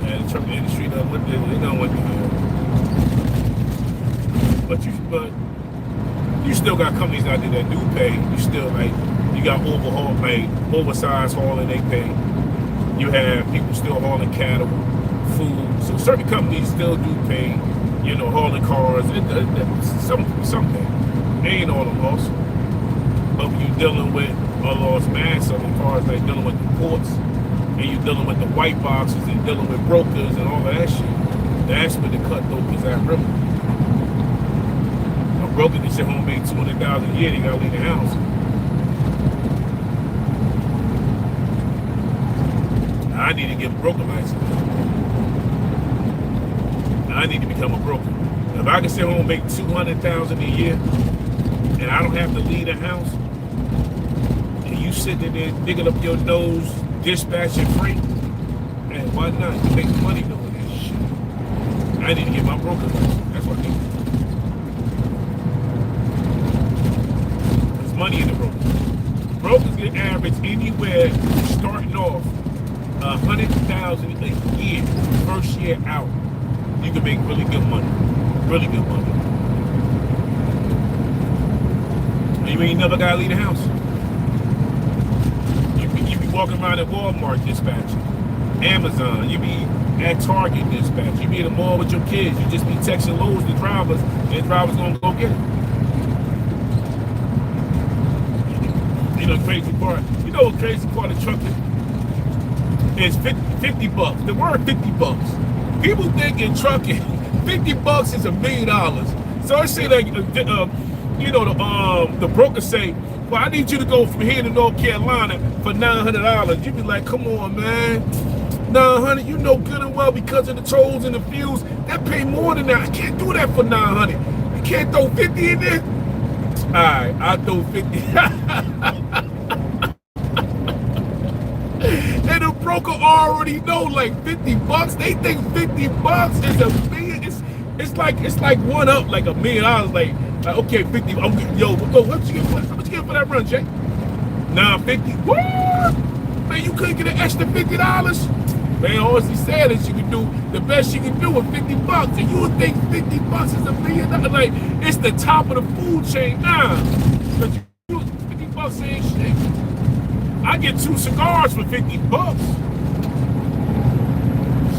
And the trucking industry done what they done what they do. But you still got companies out there that do pay. You still you got oversized hauling, they pay. You have people still hauling cattle, food. So certain companies still do pay. Hauling cars, something. They ain't all a loss. But when you're dealing with a lost mass of cars, like dealing with the ports, and you're dealing with the white boxes, and dealing with brokers and all of that shit, that's where the cutthroat is at, really. A broker that sit home make $200,000 a year, they gotta leave the house. I need to get a broker license. I need to become a broker. If I can sit home and make $200,000 a year, and I don't have to leave the house, and you sitting there digging up your nose, dispatching freight, and why not? You make money doing that shit. I need to get my broker license. That's what I need. There's money in the broker. Brokers get average anywhere starting off $100,000 a year, first year out. You can make really good money. Really good money. You ain't never gotta leave the house. You be walking around at Walmart dispatching, Amazon. You be at Target dispatch. You be in the mall with your kids. You just be texting loads to drivers, and the drivers gonna go get it. You know the crazy part. You know what crazy part of trucking is? 50 bucks. The word 50 bucks. People think in trucking, 50 bucks is $1 million. So I say like, you know, the broker say, well, I need you to go from here to North Carolina for $900. You be like, come on, man. 900, you know good and well because of the tolls and the fuels, that pay more than that. I can't do that for 900. I can't throw 50 in there. All right, I'll throw 50. And the broker already know, like 50 bucks. They think 50 bucks is $1 million. It's like one up, like $1 million. Like okay, 50. Yo, what you get for that run, Jay? Nah, 50. What? Man, you couldn't get an extra $50? Man, all she said is you can do the best you can do with 50 bucks, and you would think 50 bucks is $1 million. Like it's the top of the food chain. Nah, but 50 bucks ain't shit. I get 2 cigars for 50 bucks.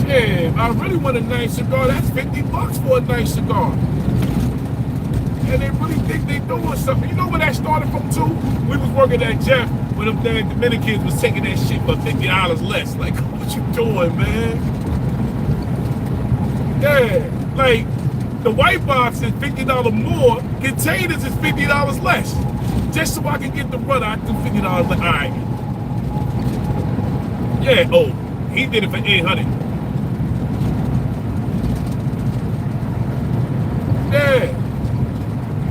Shit, I really want a nice cigar. That's 50 bucks for a nice cigar. And they really think they doing something. You know where that started from too? We was working at Jeff when them damn Dominicans was taking that shit for $50 less. Like, what you doing, man? Yeah, like the white box is $50 more. Containers is $50 less. Just so I can get the run, I do $50 less. All right. Yeah, oh, he did it for 800. Yeah.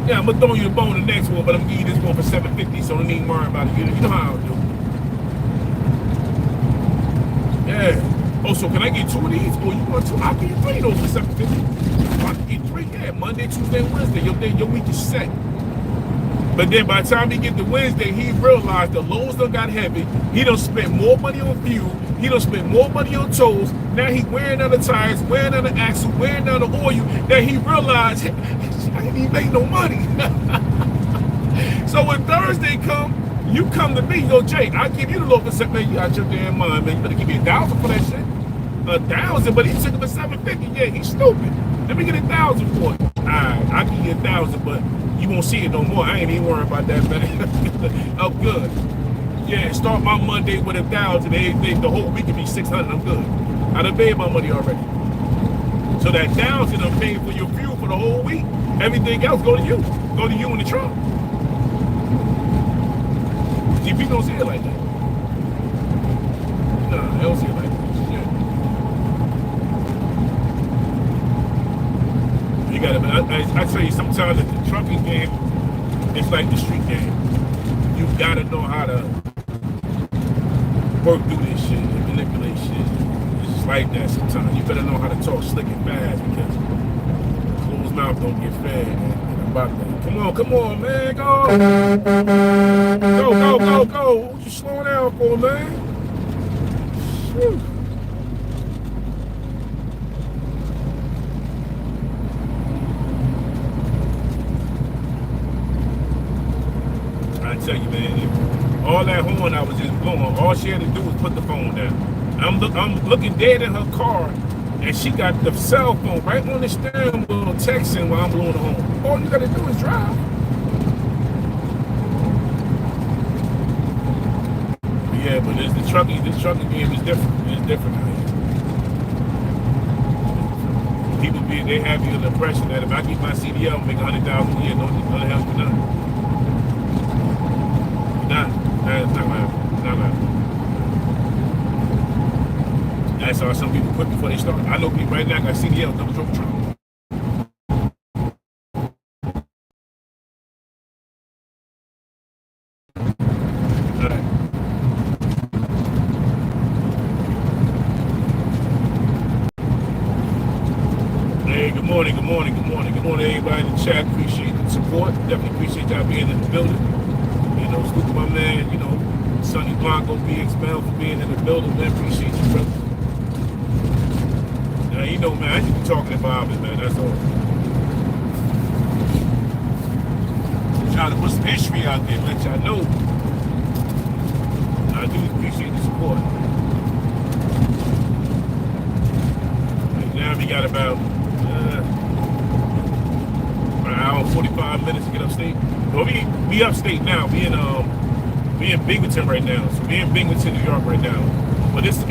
Yeah, I'm gonna throw you the bone the next one, but I'm gonna give you this one for 750, so don't even worry about it. You know how I do. Yeah. Oh, so can I get 2 of these? Oh, you want 2? I'll give you 3 of those for 750. I can get 3, yeah. Monday, Tuesday, Wednesday. Your week is set. But then by the time he get to Wednesday, he realized the loads done got heavy. He done spent more money on fuel. He done spent more money on tolls. Now he wearing down the tires, wearing down the axle, wearing down the oil. That he realized, I didn't even make no money. So when Thursday come, you come to me, you go, Jake, I'll give you the load for 7. Man, you got your damn mind, man. You better give me $1,000 for that shit. 1,000, but he took it for 750. Yeah, he's stupid. Let me get 1,000 for it. All right, I'll give you 1,000, but you won't see it no more. I ain't even worried about that, man. Oh, good. Yeah, start my Monday with 1,000. The whole week can be 600. I'm good. I done paid my money already. So that 1,000 I'm paying for your fuel for the whole week. Everything else go to you. Go to you in the trunk. GP don't see it like that. Nah, they don't see it like that. You gotta, I tell you, sometimes the trucking game, it's like the street game. You gotta know how to work through this shit and manipulate shit. It's just like that sometimes. You better know how to talk slick and fast because closed mouth don't get fed. And about that. Come on, man, go. Go. What you slowing down for, man? Whew. I tell you, man, all that horn I was just blowing, all she had to do was put the phone down. I'm looking dead in her car, and she got the cell phone right on the steering wheel texting while I'm blowing the horn. All you gotta do is drive. But yeah, but the trucking game is different. It's different out here. People they have the impression that if I keep my CDL, make 100,000 a year, no help for nothing. That's not gonna happen. That's how some people quit before they start. I know people right now got CDL, double trouble truck. Hey, good morning, good morning, good morning. Good morning, everybody in the chat. Appreciate the support. Definitely appreciate y'all being in the building. You know, salute to my man, you know, Sonny Blanco, BXML for being in the building, man. Appreciate you, brother. Now, you know, man, I just be talking about it, man. That's all. Trying to put some history out there, let y'all know. I do appreciate the support. Right now, we got about an hour and 45 minutes to get upstate. Well, we upstate now. We in Binghamton right now. So we in Binghamton, New York right now. But this is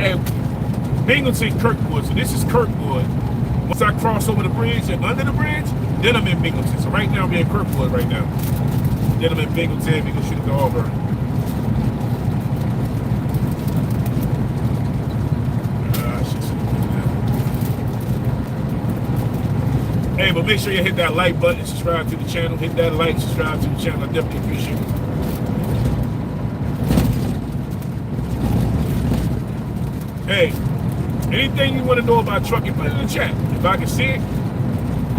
Binghamton, Kirkwood. So this is Kirkwood. Once I cross over the bridge and under the bridge, then I'm in Binghamton. So right now we're in Kirkwood right now. Then I'm in Binghamton. We can shoot to Auburn. Hey, but make sure you hit that like button, subscribe to the channel. Hit that like, subscribe to the channel. I definitely appreciate it. Hey, anything you want to know about trucking, put it in the chat. If I can see it,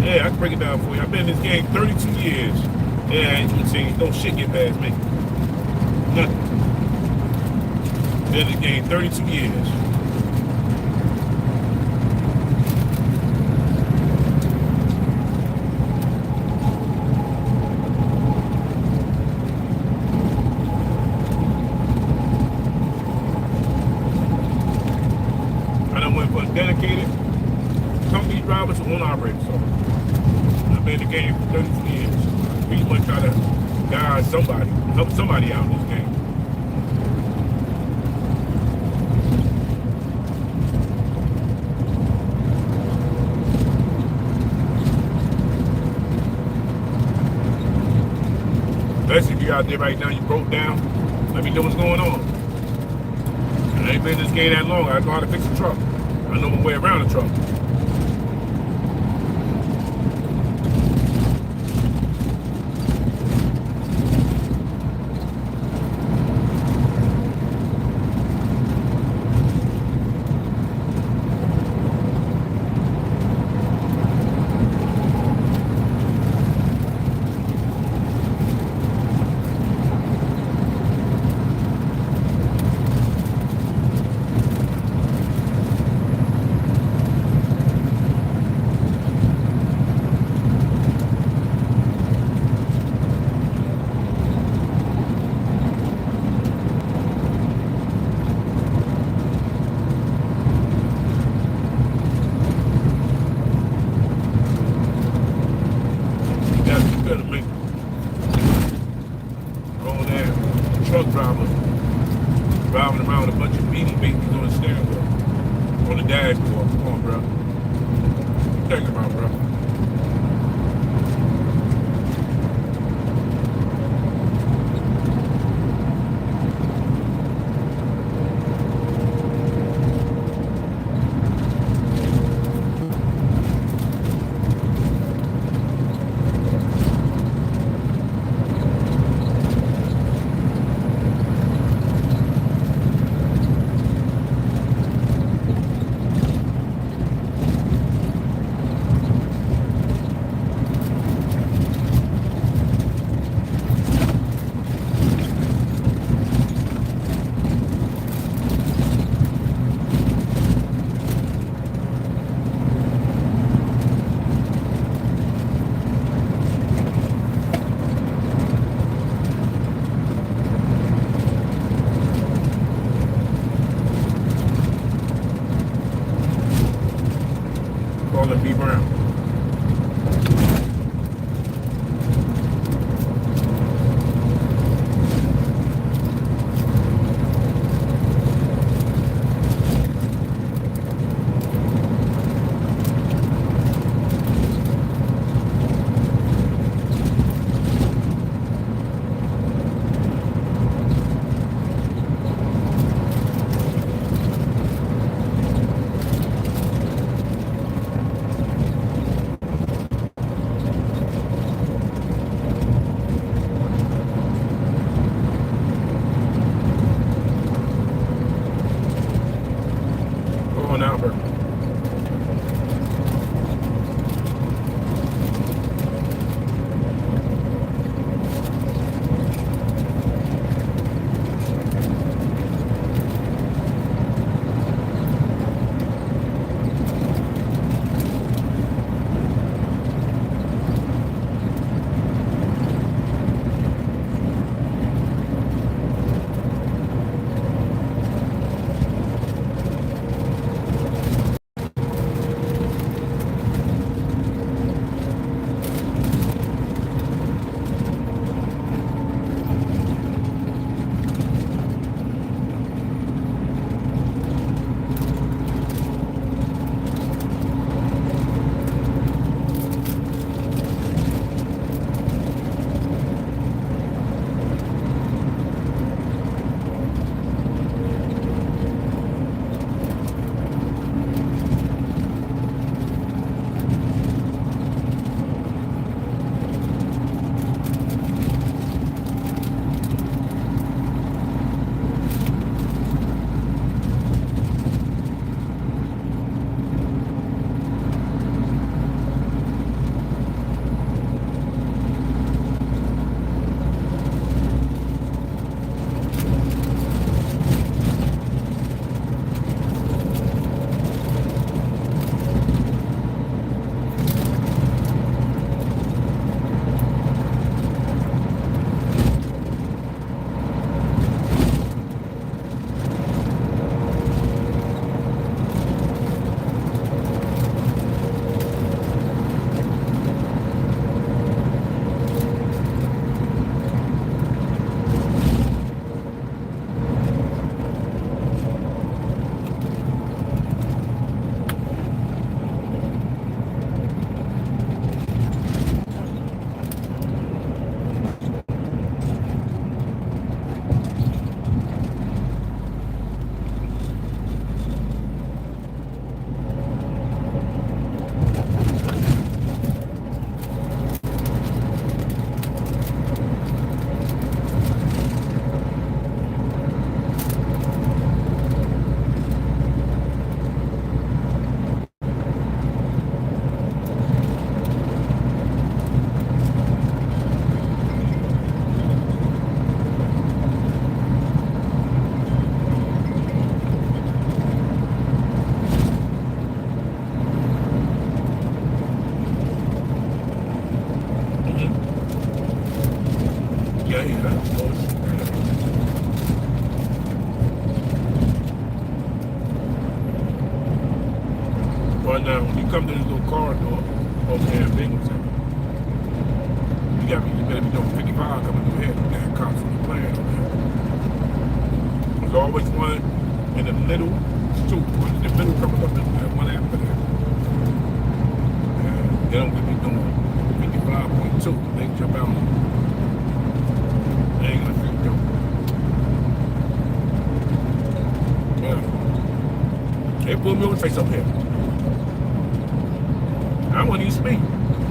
yeah, I can break it down for you. I've been in this game 32 years. Yeah, you can see no shit get past me. Nothing. Been in the game 32 years. Dedicated company drivers who won't operate. So I've been in the game for 32 years. Pretty much try to guide somebody, help somebody out in this game. Especially if you're out there right now, you broke down, let me know what's going on. I ain't been in this game that long. I know how to fix a truck. I know my way around the truck. Driving around with a bunch of beanie babies on the steering wheel, on the dashboard. Come on, bro. Check them out, bro. now, bro. But now, when you come to this little corridor over there in Binghamton, you better be doing 55 coming through here. That constantly playing over there. There's always one in the middle, two. One in the middle coming up and one after that. And they don't be doing 55.2. They jump out. They ain't gonna see them. Yeah. They pulled me over and say something here. I wasn't even speak.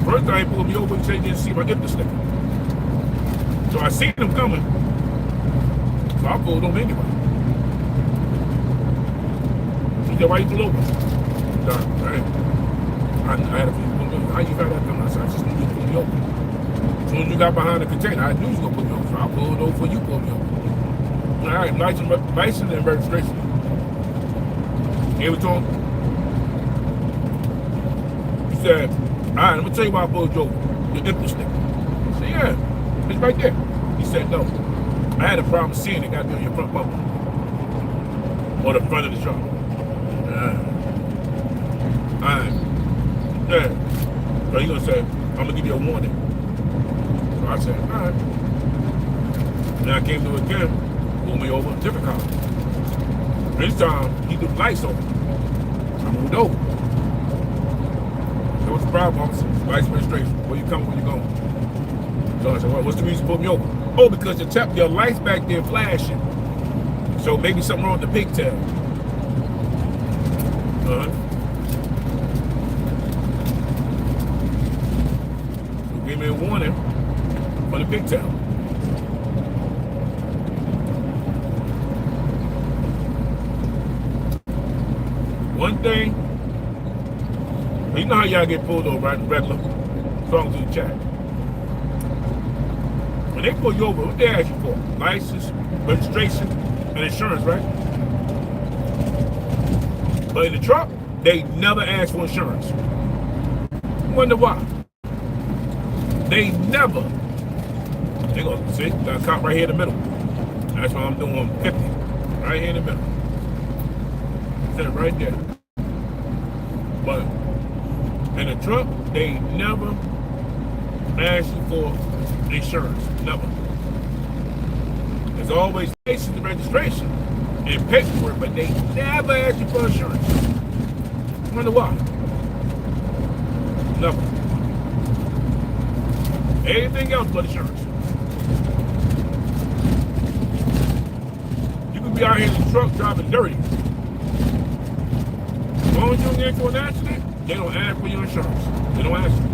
First time he pulled me over and said he didn't see my empty sticker. So I seen him coming. So I pulled him anyway. He said, why you pull over? I had a feeling, how you found that coming? I said, I just knew you pulled me over. As soon as you got behind the container, I knew you was going to put me over. So I pulled over before you pulled me over. All right, license and registration. Gave it to him. He said, all right, I'm going to tell you why I pulled you over. The empty sticker. I said, yeah, it's right there. He said, no. I had a problem seeing it got to be on your front bumper. Or the front of the truck. All right. Yeah. So he's going to say, I'm going to give you a warning. So I said, all right. Then I came to it again, pulled me over, a different car. This time, he threw the lights on. I moved over. So what's the problem, officer? License registration. Where you coming, where you going? So I said, well, what's the reason you pulled me over? Oh, because your lights back there flashing. So maybe something wrong with the pigtail. So gave me a warning for the pigtail. One thing, you know how y'all get pulled over, right? Regular, talking to the chat. When they pull you over, what they ask you for? License, registration, and insurance, right? But in the truck, they never ask for insurance. Wonder why? They never. They gonna see, got a cop right here in the middle. That's why I'm doing 50. Right here in the middle. Sit right there. But in the truck, they never ask you for insurance. Never. There's always license and registration and paperwork, but they never ask you for insurance. Wonder why? Never. Anything else but insurance. You can be out here in the truck driving dirty. As long as you don't get into an accident, they don't ask for your insurance. They don't ask you.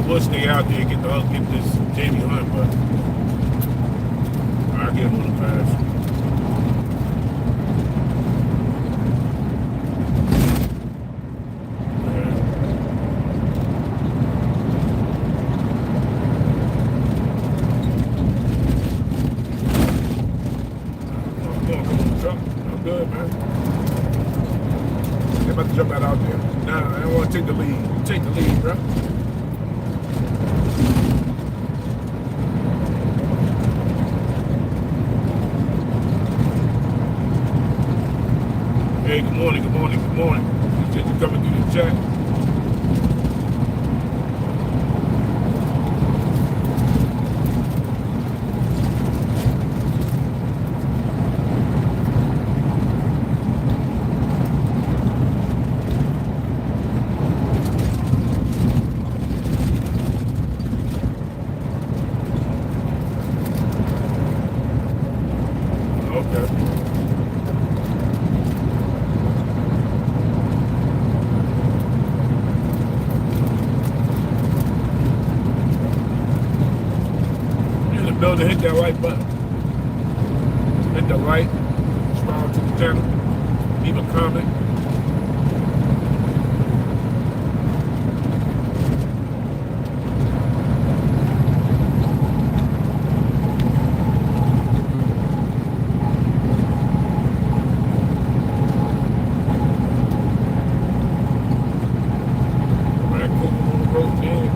would stay out there and get this Jamie Hunt, but I'll give him a pass. Hey, good morning, good morning, good morning. You coming through the chat? Okay. You're in the building, hit that right button. Hit the right, subscribe to the channel, leave a comment. Right, cool on the road there.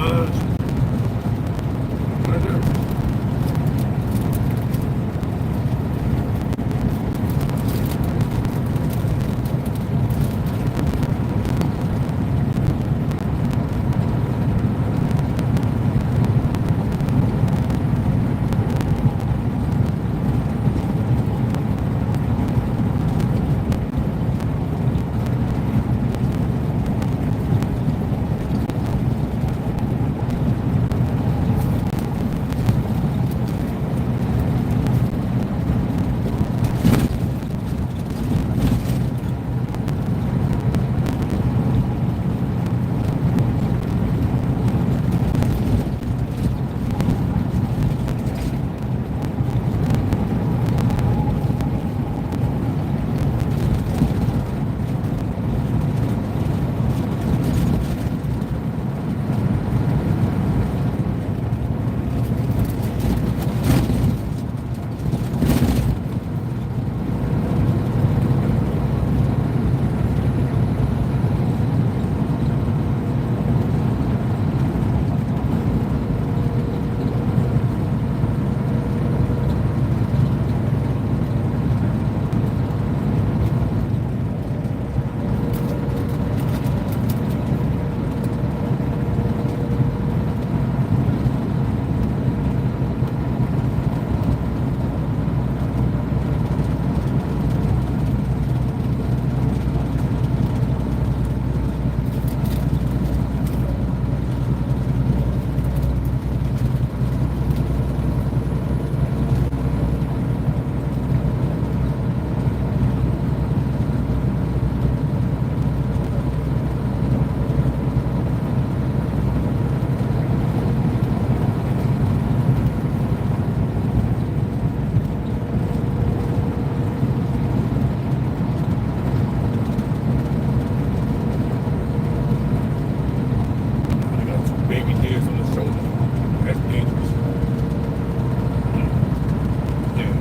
Right there. Baby hairs on the shoulder. That's dangerous. Yeah.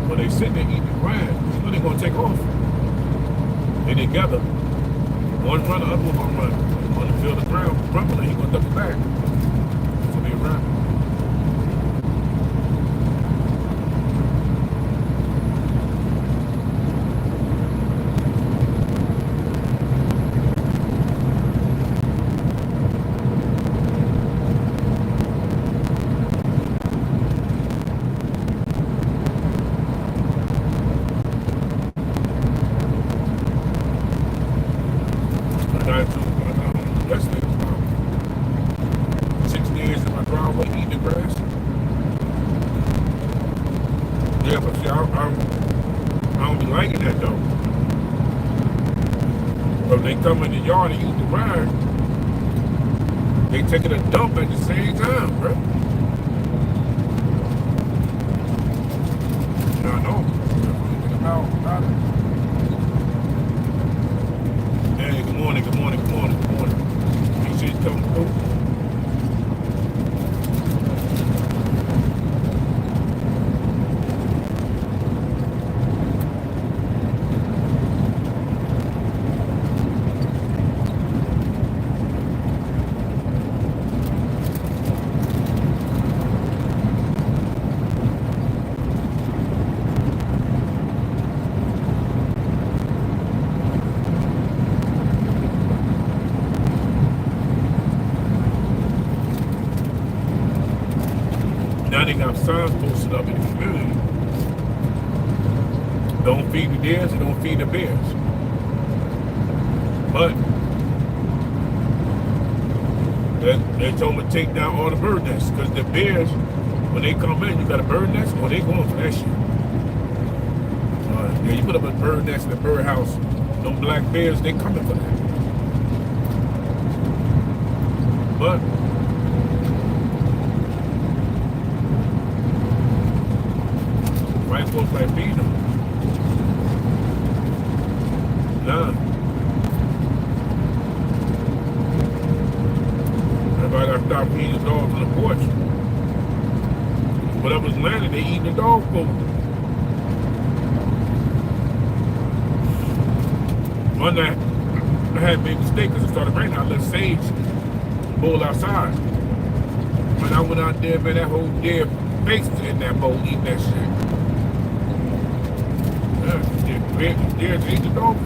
But they sit there eating the grass. You know they're gonna take off. They together. One run, the other one gonna run. On the field of ground, rumbling, he gonna double back. So they run. Yesterday, 6 days in my driveway eating the grass. Yeah, but see, I don't be liking that though. But they come in the yard and eat the grass, they taking a dump at the same time, bro. I know. Thinking about it. Hey, good morning, good morning, good morning, good morning. Make sure you come through. Now they got signs posted up in the community. Don't feed the deers and don't feed the bears. But they told me to take down all the bird nests because the bears, when they come in, you got a bird nest, or they going for that shit. Yeah, you put up a bird nest in a bird house, them black bears, they coming for that. But white folks like feed them. Nah. Everybody got to stop feeding the dogs on the porch. Whatever's landed, they eat the dog food. One night, I had made a mistake because it started raining. I left sage bowl outside. When I went out there, man, that whole deer face was in that bowl eating that shit. Deer ate the dog.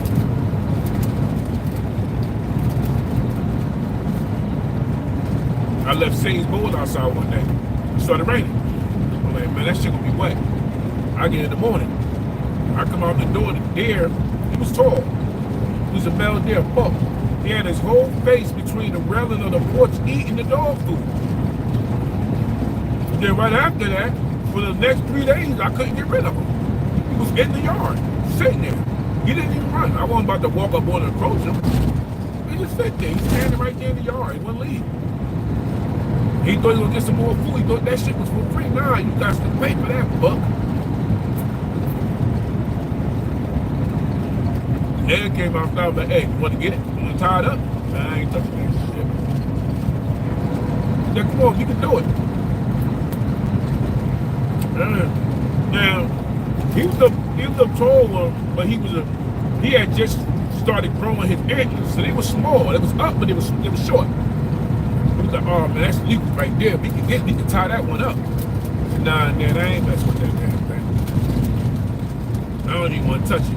I left Say's bowl outside one day. It started raining. I'm like, man, that shit gonna be wet. I get in the morning. I come out the door, the deer, he was tall. He was a male deer, buck. He had his whole face between the railing of the porch eating the dog food. Then right after that, for the next 3 days, I couldn't get rid of him. He was in the yard, sitting there. He didn't even run. I wasn't about to walk up on and approach him. He just sat there. He's standing right there in the yard. He wouldn't leave. He thought he was gonna get some more food. He thought that shit was for free. Nah, you got to pay for that, buck. Ed came out and I was like, hey, you want to get it? You want to tie it up? Man, I ain't touching that shit. He said, come on, you can do it. Now, he was a tall one, but he had just started growing his antlers, so they were small. It was up, but it was short. He was like, oh man, that's legal right there. We can tie that one up. Nah, man, I ain't messing with that damn thing. I don't even want to touch it.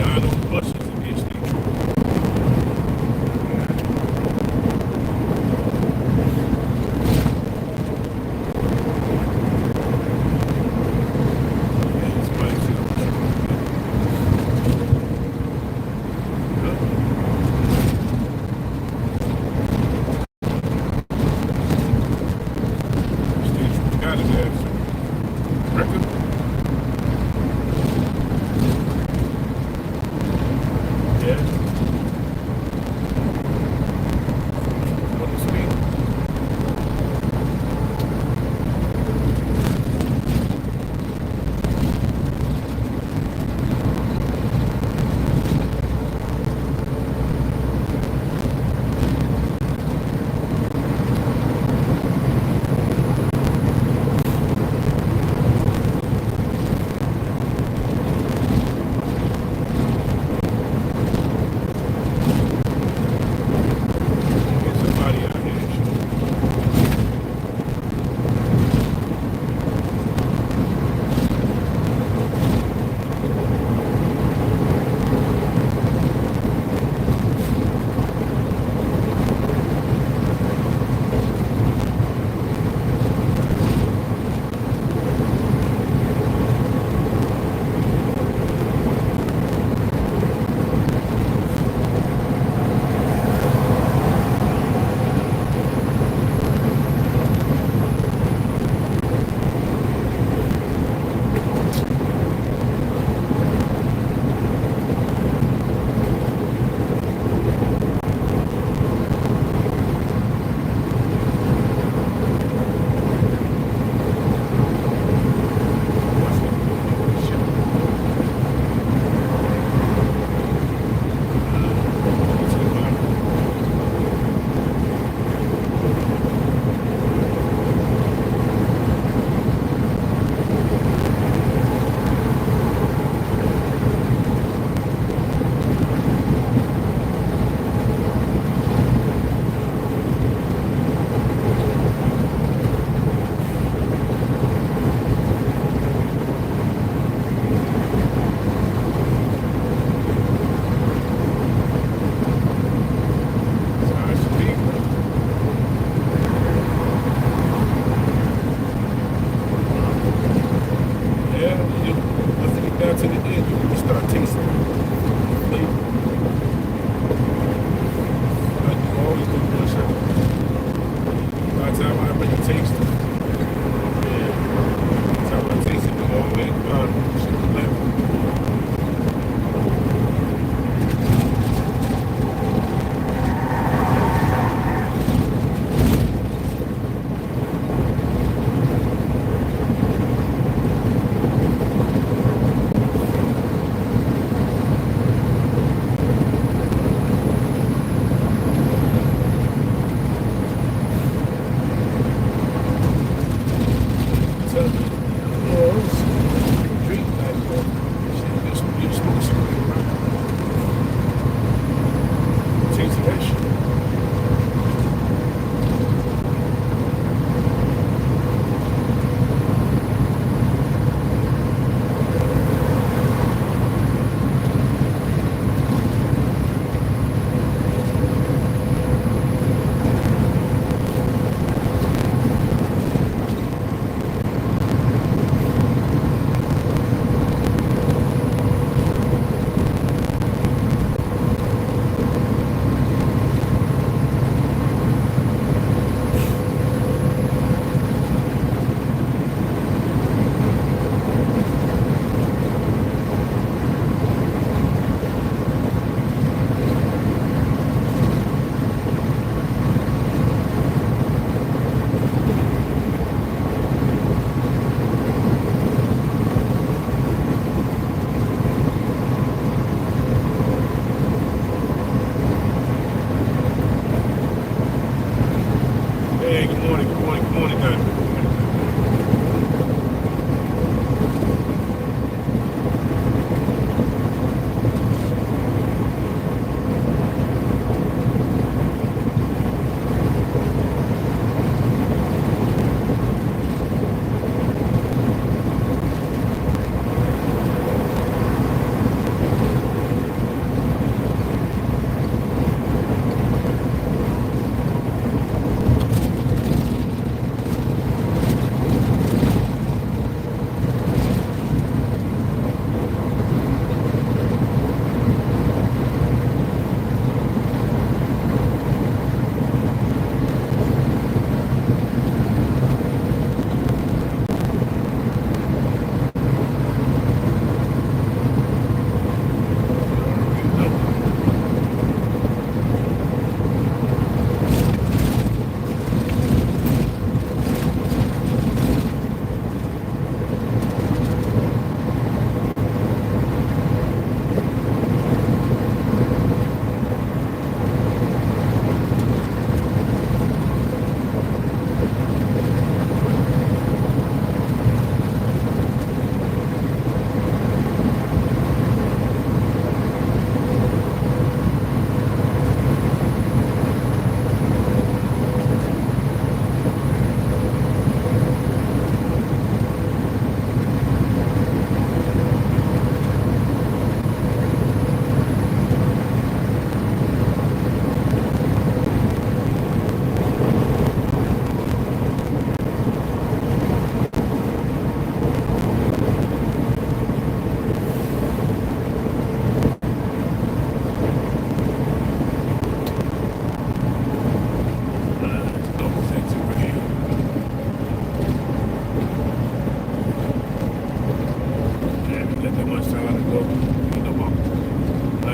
behind on the bushes and get state troopers.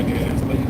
black ass lady.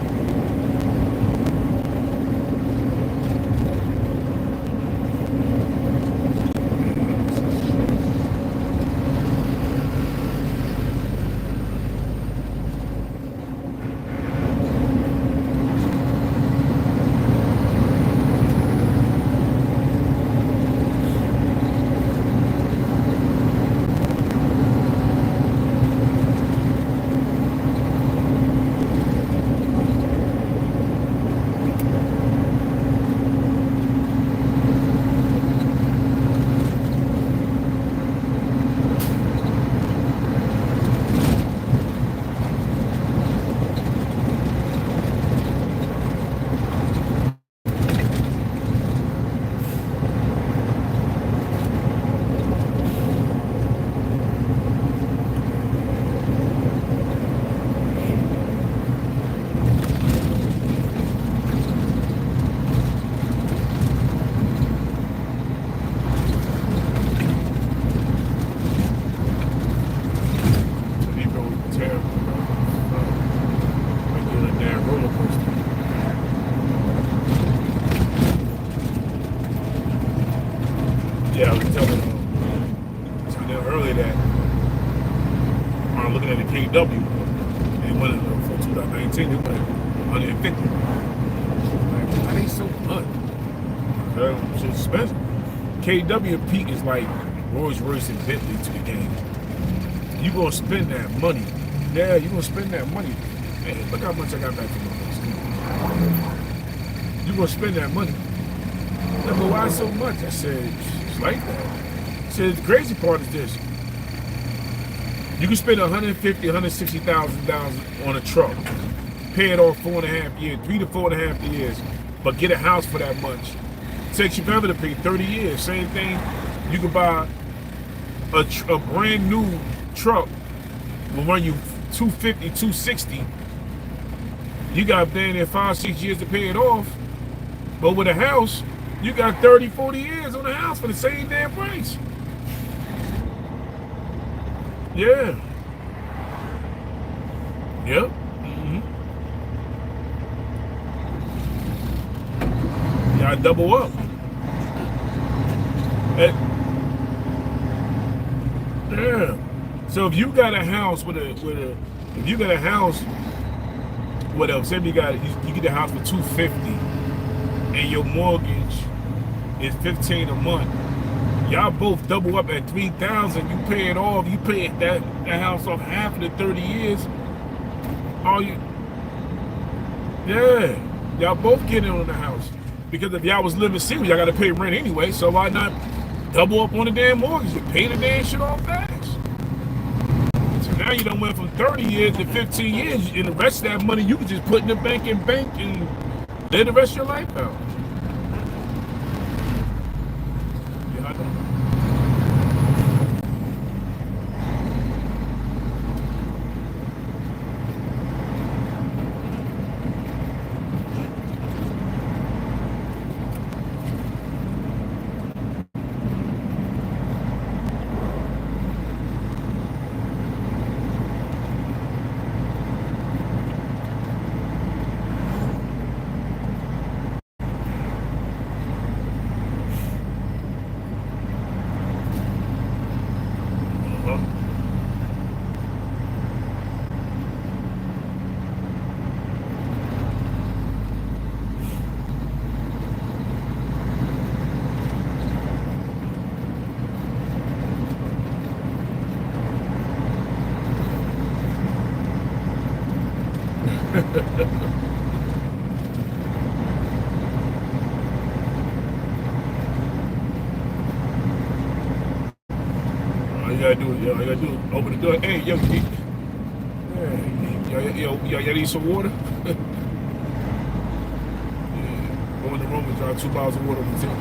Yeah, I was telling them earlier that I'm looking at the KW and one of them for 2019, they went 150. Like, why they so much? It's expensive. KW peak is like Rolls Royce and Bentley to the game. You gonna spend that money? Yeah, you gonna spend that money. Hey, look how much I got back from the place. You gonna spend that money? But why so much? I said, it's like that. I said, the crazy part is this. You can spend $150,000, $160,000 on a truck, pay it off 4.5 years, 3 to 4.5 years, but get a house for that much. It takes you forever to pay 30 years. Same thing, you can buy a brand new truck, will run you $250,000, $260,000. You got damn near 5-6 years to pay it off, but with a house, you got 30, 40 years on the house for the same damn price. Yeah. Yep. Mm-hmm. You gotta double up. Yeah. So if you got a house if you got a house, what else? Say you get a house for $250,000 and your mortgage is $15,000 a month. Y'all both double up at $3,000. You pay it off. You pay that house off half of the 30 years. Y'all both get in on the house. Because if y'all was living single, y'all got to pay rent anyway. So why not double up on the damn mortgage? You pay the damn shit off fast. So now you done went from 30 years to 15 years, and the rest of that money you can just put in the bank and live the rest of your life out. Yeah, I know. All you gotta do is open the door. Hey, y'all need some water? Yeah. Go in the room and drop 2 bottles of water on the table.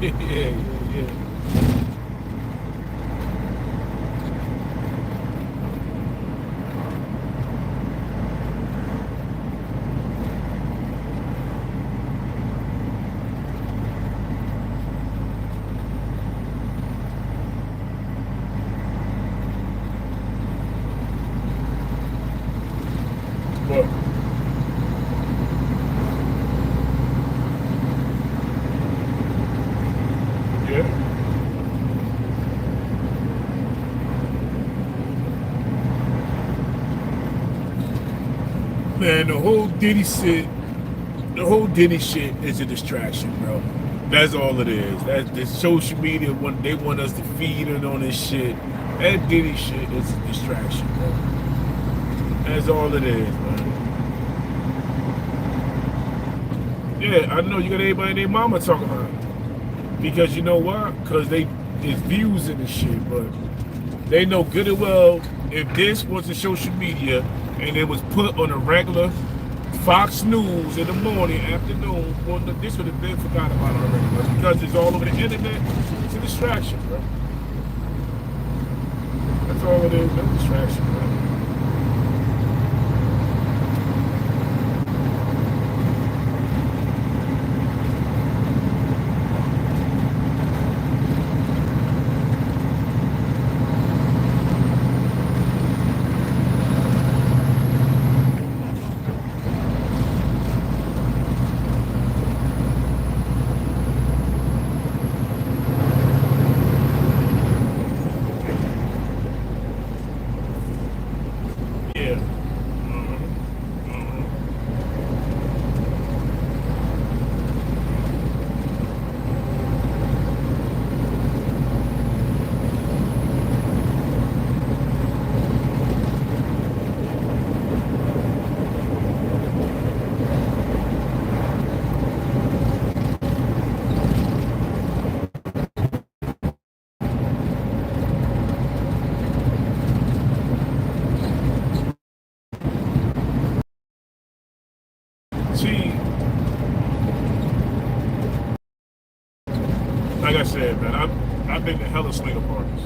Yeah. Man, the whole Diddy shit is a distraction, bro. That's all it is. That's the social media. They want us to feed it on this shit. That Diddy shit is a distraction, bro. That's all it is, man. Yeah, I know you got everybody and their mama talking about it. Because you know why? Because it's views in this shit, but they know good and well if this was a social media and it was put on a regular Fox News in the morning, afternoon, well, this would have been forgot about already. But because it's all over the internet, it's a distraction, bro. That's all it is, no distraction, bro. See, like I said, man, I've been to hella swinger parties.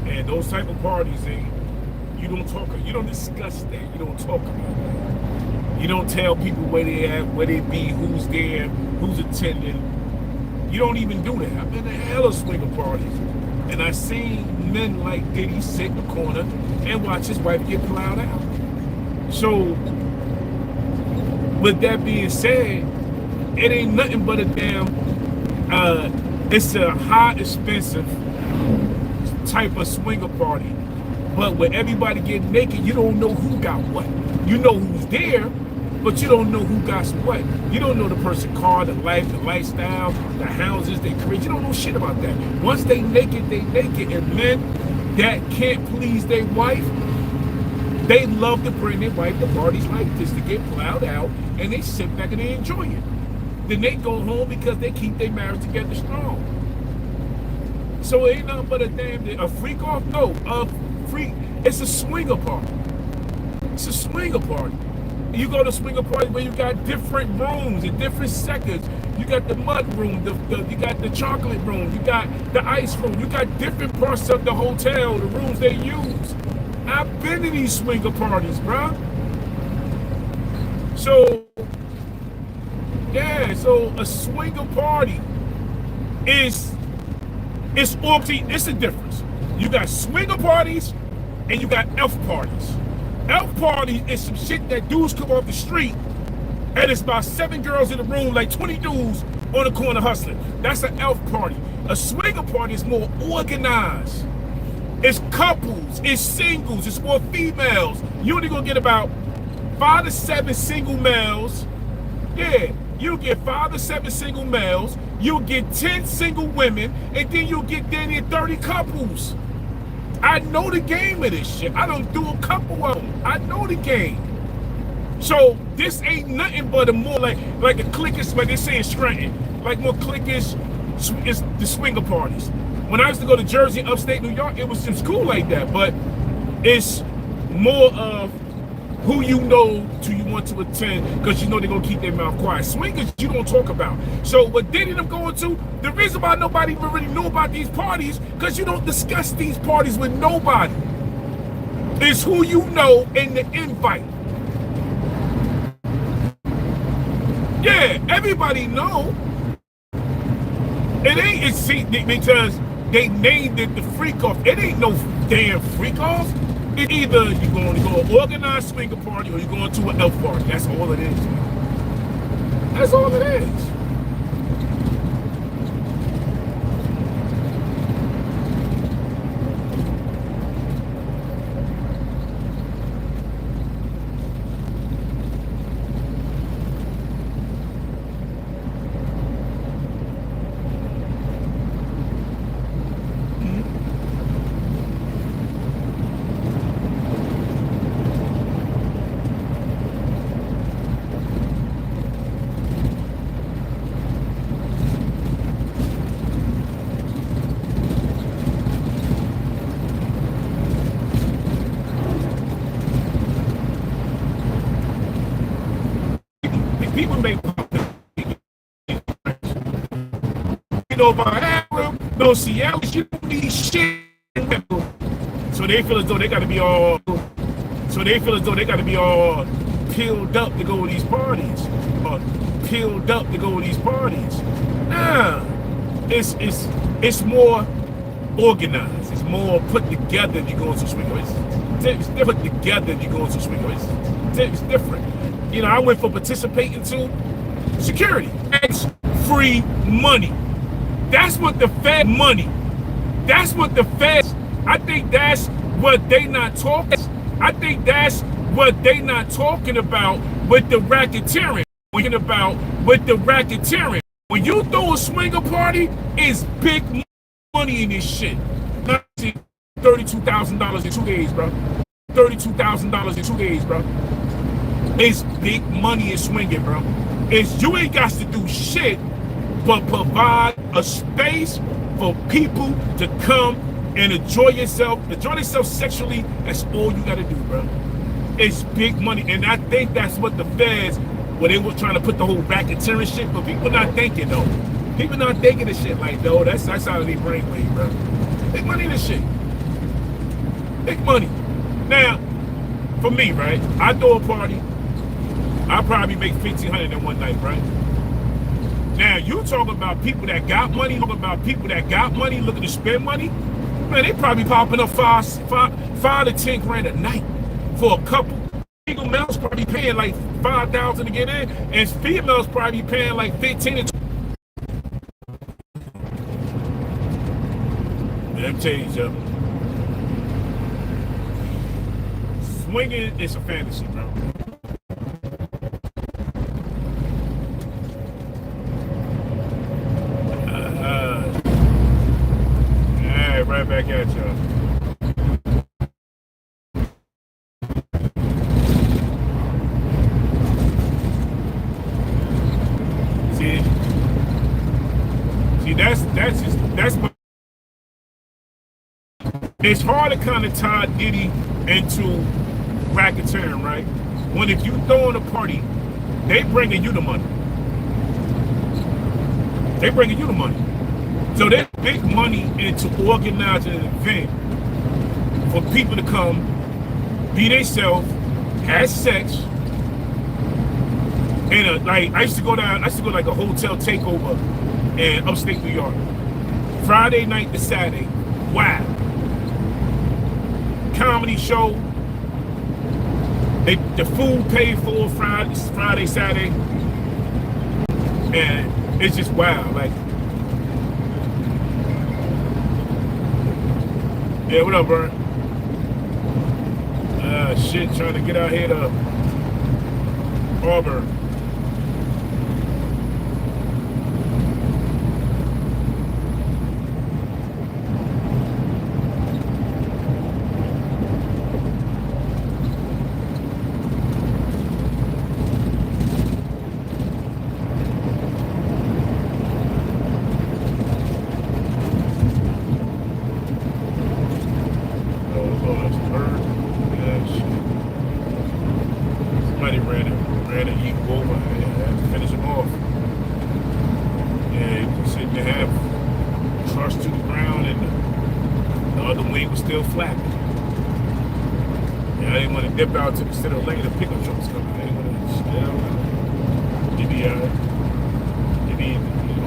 And those type of parties, you don't discuss that. You don't talk about that. You don't tell people where they at, where they be, who's there, who's attending. You don't even do that. I've been to hella swinger parties, and I seen men like Diddy sit in the corner and watch his wife get plowed out. So, with that being said, it ain't nothing but a damn, it's a high expensive type of swinger party. But when everybody get naked, you don't know who got what. You know who's there, but you don't know who got what. You don't know the person's car, the life, the lifestyle, the houses they create. You don't know shit about that. Once they naked, they naked. And men that can't please their wife, they love to bring their wife to parties like this to get plowed out, and they sit back and they enjoy it. Then they go home because they keep their marriage together strong. So it ain't nothing but a freak off? No, it's a swinger party. It's a swinger party. You go to swinger party where you got different rooms and different sectors. You got the mud room, you got the chocolate room, you got the ice room, you got different parts of the hotel, the rooms they use. I've been to these swinger parties, bro. So, yeah, so a swinger party it's a difference. You got swinger parties and you got elf parties. Elf parties is some shit that dudes come off the street and it's about 7 girls in the room, like 20 dudes on the corner hustling. That's an elf party. A swinger party is more organized. It's couples, it's singles, it's more females. You only gonna get about 5 to 7 single males. Yeah, you get 5 to 7 single males, you'll get 10 single women, and then you'll get down there 30 couples. I know the game of this shit. I don't do a couple of them. I know the game. So this ain't nothing but a more like a cliquish, like they say in Scranton, like more cliquish is the swinger parties. When I used to go to Jersey, upstate New York, it was just cool like that, but it's more of who you know you want to attend because you know they're going to keep their mouth quiet. Swingers, you don't talk about. So what Diddy and them going to, the reason why nobody even really knew about these parties, because you don't discuss these parties with nobody. It's who you know in the invite. Yeah, everybody know. It ain't, because they named it the freak off. It ain't no damn freak off. It's either you're going to go an organized swinger party or you're going to an elf party. That's all it is. That's all it is. people make about Acura, no Seattle, you don't need shit. So they feel as though they got to be all. So they feel as though they got to be all peeled up to go to these parties, or peeled up to go to these parties. Nah, it's more organized. It's more put together if you go to Swingo. It's put together if you go to Swingo. It's different. You know, I went for participating to security. It's free money. That's what the Fed money. That's what the Feds. I think that's what they not talking. I think that's what they not talking about with the racketeering. Talking about with the racketeering. When you throw a swinger party, it's big money in this shit. $32,000 in 2 days, bro. $32,000 in 2 days, bro. It's big money in swinging, bro. It's you ain't got to do shit but provide a space for people to come and enjoy themselves sexually. That's all you gotta do, bro. It's big money, and I think that's what the Feds, when they were trying to put the whole racketeering shit, but people not thinking though. People not thinking this shit like, though, that's out of their brainwave, bro. Big money in this shit. Big money. Now, for me, right, I throw a party, I probably make $1,500 in one night, right? Now, you talk about people that got money, looking to spend money, man, they probably popping up five to 10 grand a night for a couple. Single males probably paying like $5,000 to get in, and females probably paying like 15 to 20. Let me tell you something. Swinging is a fantasy, bro. Right back at y'all. See, that's what. It's hard to kind of tie Diddy into racketeering, right? When if you throwing a party, they bringing you the money. They bringing you the money. So there's big money into organizing an event for people to come, be themselves, have sex, and like I used to go like a hotel takeover in upstate New York. Friday night to Saturday, wow. Comedy show. The food paid for Friday, Saturday, and it's just wow, like. Yeah, what up, bro? Shit, trying to get out here to Auburn. Dip out to the center lane, the pickup trucks coming. They want to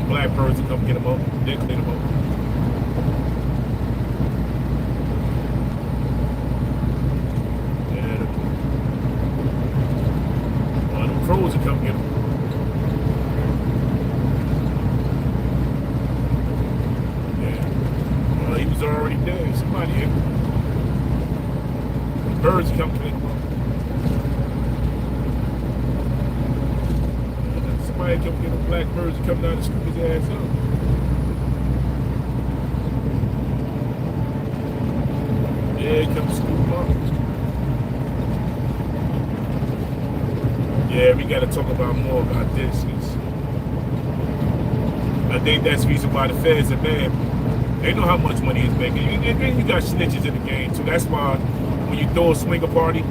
blackbirds to come get them up. They clean them up. And one of them crows to come get them. Yeah. Well, he was already there. Somebody hit him. Birds come to me. Somebody come get the black birds and come down and scoop his ass up. Yeah, come scoop him up. Yeah, we got to talk about more about this. I think that's the reason why the Feds are mad. They know how much money he's making. And then you got snitches in the game too. That's why when you throw a swinger party,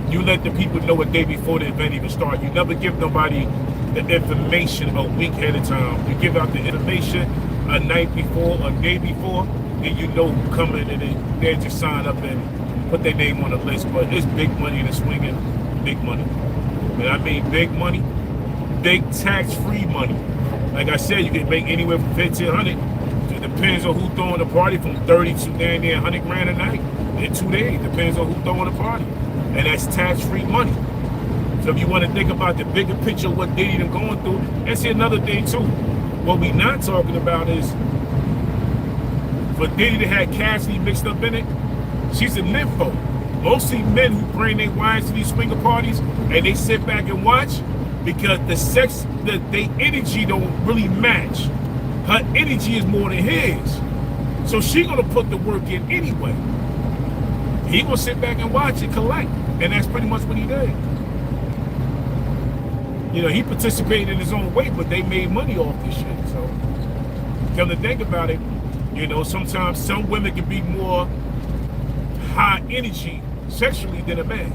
You let the people know a day before the event even start. You never give nobody the information a week ahead of time. You give out the information a night before, a day before, and you know who coming, and they just sign up and put their name on the list. But it's big money in the swinging, big money. But I mean big money, big tax-free money. Like I said, you can make anywhere from $1,500. It depends on who throwing the party, from 30 to damn near 100 grand a night in 2 days. Depends on who throwing the party. And that's tax-free money. So if you want to think about the bigger picture of what Diddy them going through, and see another thing too. What we not talking about is for Diddy to have Cassie mixed up in it, she's a nympho. Mostly men who bring their wives to these swinger parties and they sit back and watch because the sex, their energy don't really match. Her energy is more than his. So she gonna put the work in anyway. He gonna sit back and watch and collect. And that's pretty much what he did. You know, he participated in his own way, but they made money off this shit. So, come to think about it, you know, sometimes some women can be more high energy sexually than a man.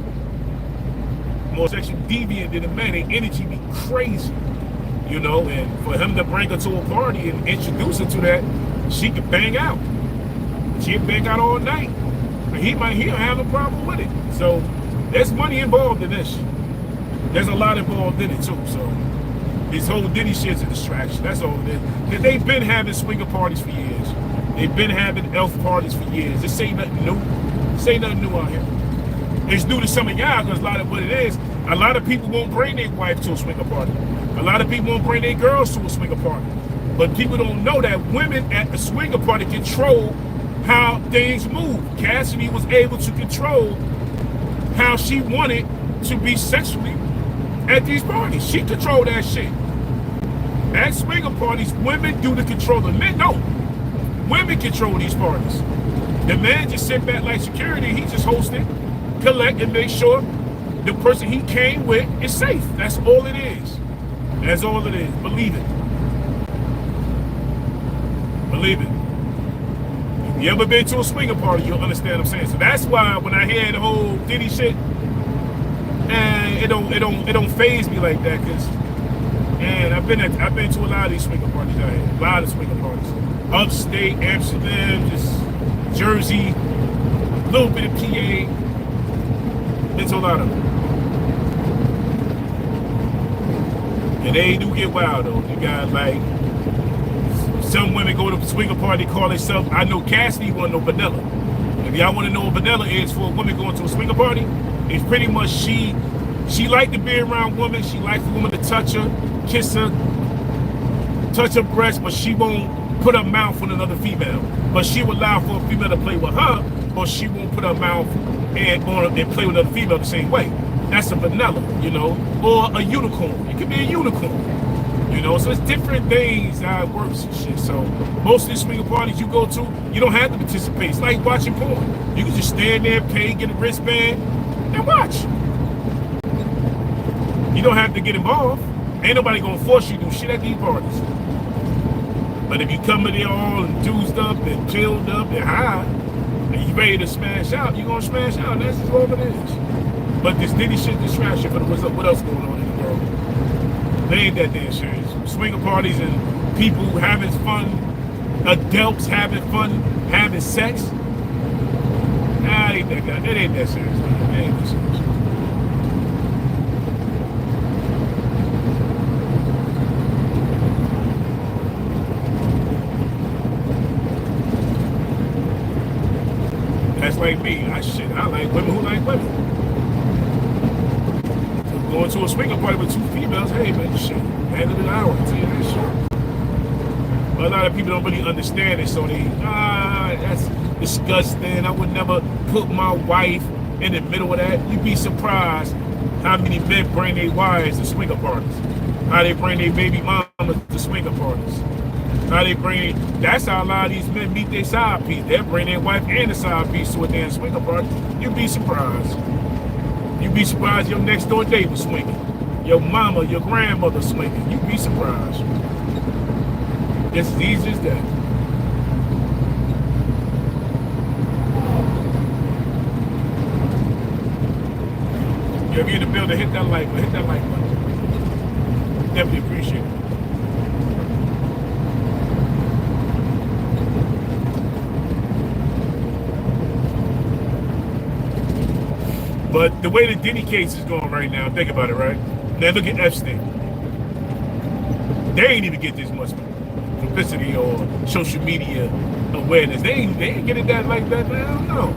More sexually deviant than a man. Their energy be crazy, you know, and for him to bring her to a party and introduce her to that, she could bang out. She'd bang out all night. But he don't have a problem with it. So, there's money involved in this. There's a lot involved in it too. So this whole Diddy shit's a distraction. That's all it is. Because they've been having swinger parties for years. They've been having elf parties for years. This ain't nothing new. This ain't nothing new out here. It's new to some of y'all because a lot of what it is, a lot of people won't bring their wife to a swinger party. A lot of people won't bring their girls to a swinger party. But people don't know that women at the swinger party control how things move. Cassidy was able to control how she wanted to be sexually at these parties. She controlled that shit. At swinger parties, women do the controlling. Men don't. Women control these parties. The man just sit back like security. He just host it, collect, and make sure the person he came with is safe. That's all it is. That's all it is. Believe it. Believe it. If you ever been to a swinger party, you'll understand what I'm saying. So that's why when I hear the whole Diddy shit, and it don't faze me like that, cause and I've been to a lot of these swinger parties out here, a lot of swinger parties, upstate, Amsterdam, just Jersey, a little bit of PA. It's a lot of them, and they do get wild though. You got like some women go to a swinger party, call themselves. I know Cassie want no vanilla. If y'all want to know what vanilla is for a woman going to a swinger party, it's pretty much she like to be around women. She likes the woman to touch her, kiss her, touch her breast, but she won't put her mouth on another female. But she will allow for a female to play with her, but she won't put her mouth and play with another female the same way. That's a vanilla, you know, or a unicorn. It could be a unicorn. You know, so it's different things how it works and shit. So most of these swinger parties you go to, you don't have to participate. It's like watching porn. You can just stand there, pay, get a wristband, and watch. You don't have to get involved. Ain't nobody gonna force you to do shit at these parties. But if you come in there all juiced up and chilled up and high, and you ready to smash out, you're gonna smash out. That's just all it is. But this Diddy shit distraction for what else going on in the world. They ain't that damn serious. Swinger parties and people having fun, adults having fun, having sex. Nah, it ain't that serious, man. It ain't that serious. That's like me. I like women who like women. Going to a swinger party with two females, hey man, shit, end of the hour, I'll tell you that shit. But a lot of people don't really understand it, so they, that's disgusting. I would never put my wife in the middle of that. You'd be surprised how many men bring their wives to swinger parties. How they bring their baby mamas to swinger parties. How they bring, that's how a lot of these men meet their side piece. They'll bring their wife and a side piece to a damn swinger party. You'd be surprised. You'd be surprised your next door neighbor swinging. Your mama, your grandmother swinging. You'd be surprised. It's as easy as that. If you're in the building, hit that like button. Hit that like button. Definitely appreciate it. But the way the Diddy case is going right now, think about it, right? Now look at Epstein. They ain't even get this much publicity or social media awareness. They ain't getting that like that now. No.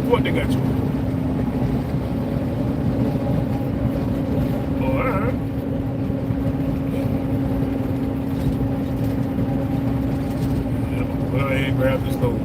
What they got you? Oh, all right. Yeah, go ahead and grab this load.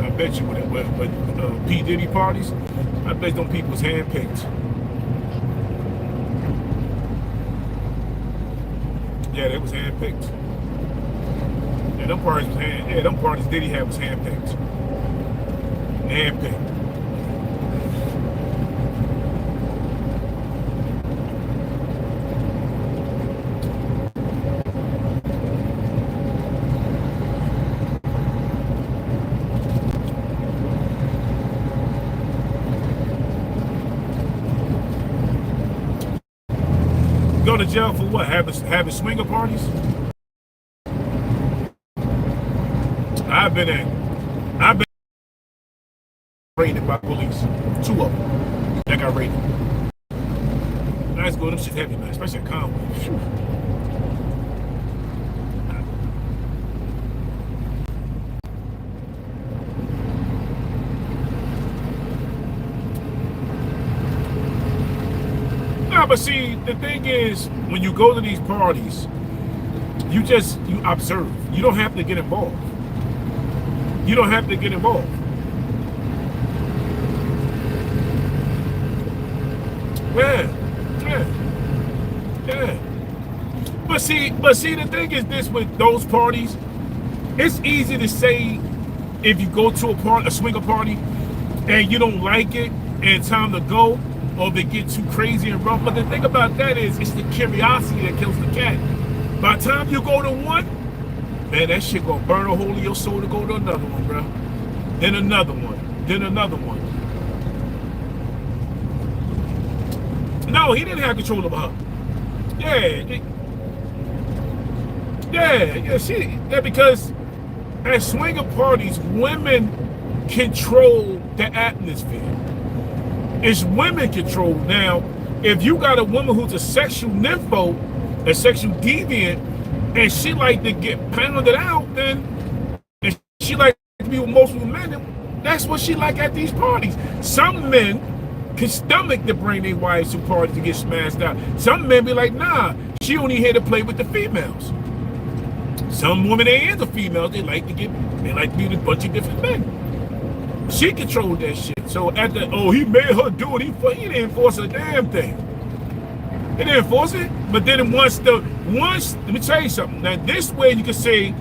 I bet you when P. Diddy parties, I bet them people's handpicked. Yeah, they was handpicked. Yeah, them parties Diddy had was handpicked. Handpicked. Go to jail for what? Having swinger parties? I've been raided by police. 2 of them that got raided. Nice go, them shit heavy, man, especially in Conway. Phew. But see, the thing is, when you go to these parties, you observe. You don't have to get involved. You don't have to get involved. Yeah. But see, the thing is this with those parties, it's easy to say if you go to a swinger party and you don't like it and it's time to go, or they get too crazy and rough. But the thing about that is, it's the curiosity that kills the cat. By the time you go to one, man, that shit gonna burn a hole in your soul to go to another one, bro. Then another one. Then another one. No, he didn't have control of her. Yeah, because at swinger parties, women control the atmosphere. It's women control. Now, if you got a woman who's a sexual nympho, a sexual deviant, and she like to get pounded out, then and she like to be with multiple men, that's what she like at these parties. Some men can stomach to bring their wives to parties to get smashed out. Some men be like, nah, she only here to play with the females. Some women ain't into females, they like to be with a bunch of different men. She controlled that shit. So at the, oh, he made her do it. He didn't enforce a damn thing. He didn't enforce it. But then once, let me tell you something. Now this way you can say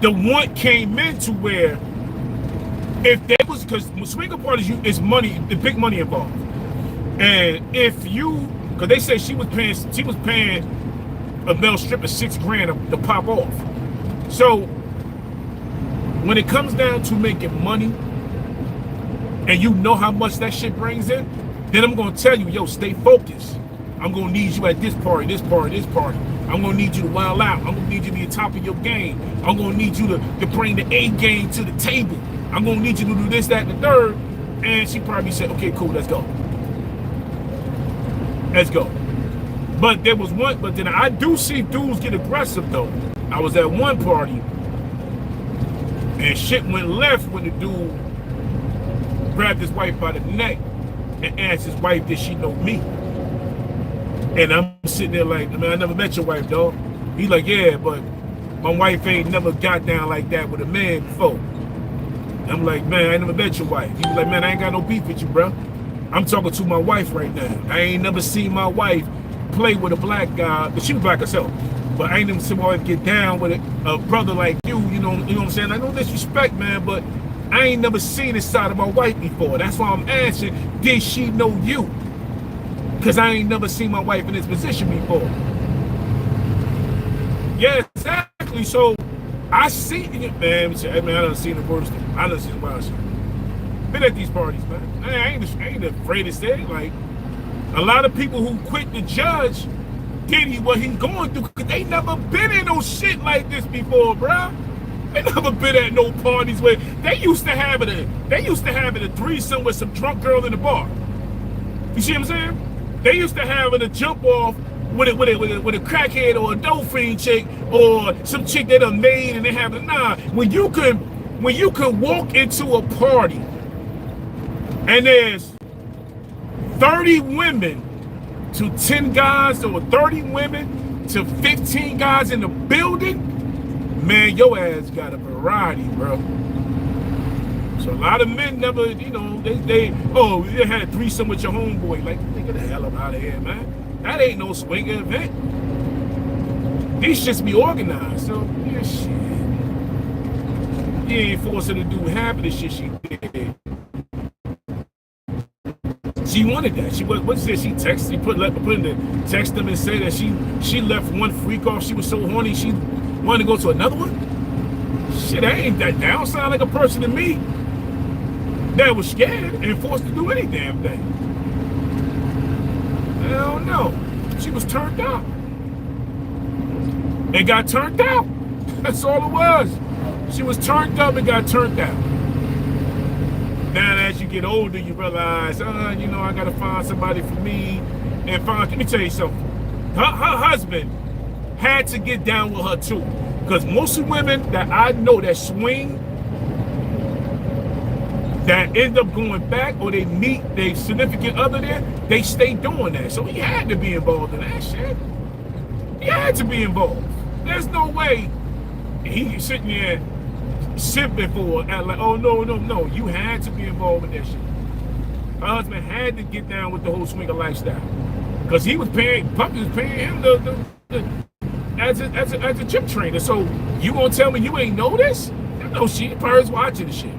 the want came into where if there was, because swinger parties is money, the big money involved. And if you, because they say she was paying a male stripper $6,000 to pop off. So when it comes down to making money, and you know how much that shit brings in, then I'm gonna tell you, yo, stay focused. I'm gonna need you at this party, this party, this party. I'm gonna need you to wild out. I'm gonna need you to be on top of your game. I'm gonna need you to bring the A game to the table. I'm gonna need you to do this, that, and the third. And she probably said, okay, cool, let's go. Let's go. But there was one, but then I do see dudes get aggressive though. I was at one party and shit went left when the dude grabbed his wife by the neck and asked his wife, did she know me? And I'm sitting there like, man, I never met your wife, dog. He's like, yeah, but my wife ain't never got down like that with a man before. And I'm like, man, I ain't never met your wife. He was like, man, I ain't got no beef with you, bro. I'm talking to my wife right now. I ain't never seen my wife play with a black guy, but she was black herself. But I ain't never seen my wife get down with a brother like you, you know what I'm saying? I no disrespect, man, but I ain't never seen this side of my wife before. That's why I'm asking, did she know you? Because I ain't never seen my wife in this position before. Yeah, exactly. So I see it, man. I done seen the worst. I done seen the wild shit. Been at these parties, man. I ain't afraid to say it. Like, a lot of people who quit the judge Diddy what he going through, because they never been in no shit like this before, bro. They never been at no parties where they used to have it a threesome with some drunk girl in the bar. You see what I'm saying? They used to have it a jump off with a crackhead or a dope fiend chick or some chick they done made and they have it. Nah, when you can walk into a party and there's 30 women to 10 guys or 30 women to 15 guys in the building, man, your ass got a variety, bro. So a lot of men never, you know, they had a threesome with your homeboy. Like, get the hell up out of here, man. That ain't no swinger event. These shits be organized. So, yeah, shit. You ain't forced her to do half of the shit she did. She wanted that. What said she texted? She put in the text them and say that she left one freak off. She was so horny she wanted to go to another one. Shit, that ain't that. That don't sound like a person to me that was scared and forced to do any damn thing. Hell no. She was turned out. And got turned out. That's all it was. She was turned up and got turned out. Now as you get older, you realize, you know, I gotta find somebody for me. And let me tell you something. Her husband had to get down with her too. Because most of women that I know that swing, that end up going back or they meet their significant other there, they stay doing that. So he had to be involved in that shit. He had to be involved. There's no way he sitting there simping for it, like, oh no, you had to be involved with that shit. Her husband had to get down with the whole swinger lifestyle. Because he was paying, Puppy was paying him as a gym trainer. So you gonna tell me you ain't know this? No shit, Purr's watching the shit.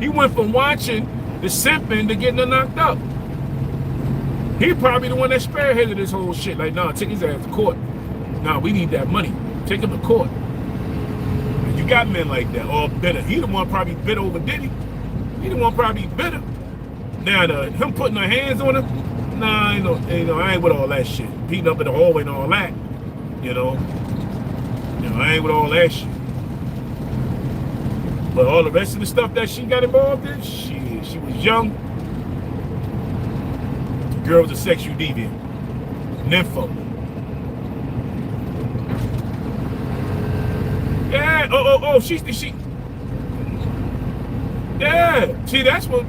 He went from watching the simping to getting her knocked up. He probably the one that spearheaded this whole shit. Like, nah, take his ass to court. Nah, we need that money. Take him to court. And you got men like that, or bitter. He the one probably bitter over Diddy. He the one probably bitter. Now, him putting her hands on him, nah, I ain't with all that shit. Beating up in the hallway and all that. You know, I ain't with all that shit. But all the rest of the stuff that she got involved in, she was young. The girl was a sexual deviant. Nympho. Yeah, she. Yeah, see, that's what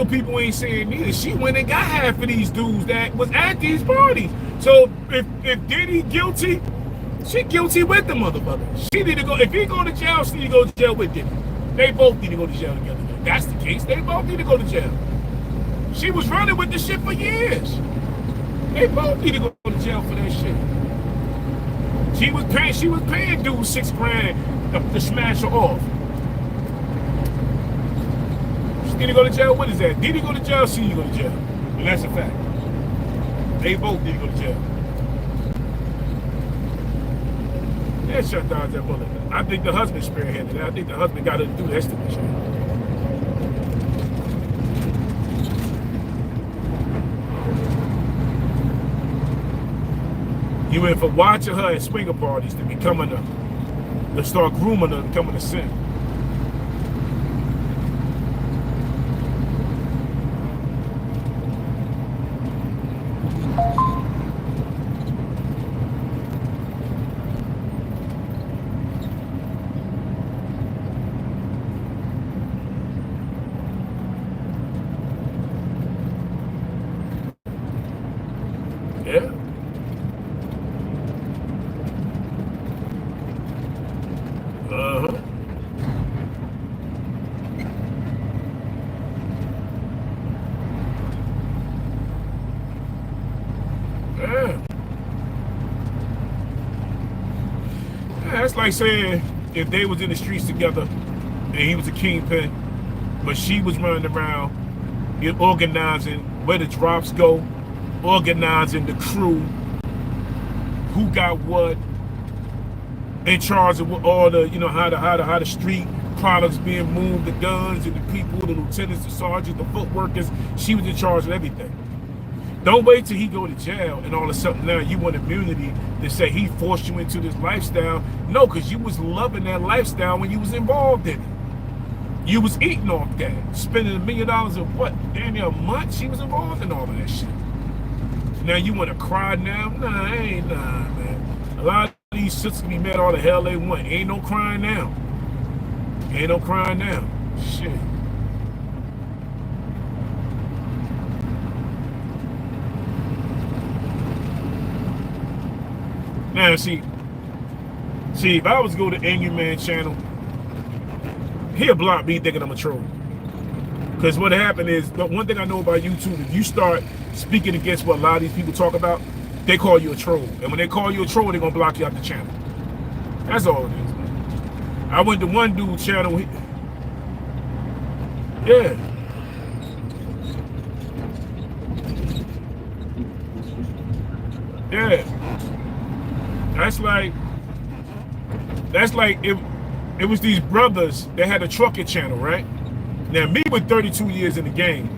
people ain't saying neither. She went and got half of these dudes that was at these parties. So if Diddy guilty, she guilty with the motherfucker. She need to go. If he go to jail, she need to go to jail with Diddy. They both need to go to jail together. If that's the case, they both need to go to jail. She was running with the shit for years. They both need to go to jail for that shit. She was paying dude $6 grand to smash her off. She need to go to jail. What is that? Diddy go to jail, she need to go to jail. And that's a fact. They both need to go to jail. Yeah, shut down that bullet. I think the husband spearheaded it. I think the husband got her to do that stupid shit. You went from watching her at swinger parties to becoming to start grooming her, becoming a sin. Yeah. Uh-huh. Yeah. That's like saying if they was in the streets together and he was a kingpin, but she was running around organizing where the drops go, organizing the crew, who got what, in charge of all the, you know, how the street products being moved, the guns and the people, the lieutenants, the sergeants, the foot workers. She was in charge of everything. Don't wait till he go to jail and all of a sudden now you want immunity to say he forced you into this lifestyle. No, because you was loving that lifestyle when you was involved in it. You was eating off that, spending $1 million of what, damn near a month. She was involved in all of that shit. Now you want to cry now? Nah, ain't nah, man. A lot of these sisters can be mad all the hell they want. Ain't no crying now. Ain't no crying now. Shit. Now see, if I was to go to Angry Man channel, he'll block me thinking I'm a troll. Because what happened is, the one thing I know about YouTube, if you start speaking against what a lot of these people talk about, they call you a troll. And when they call you a troll, they're going to block you out the channel. That's all it is, man. I went to one dude's channel. Yeah. Yeah. That's like if it was these brothers that had a trucking channel, right? Now, me with 32 years in the game,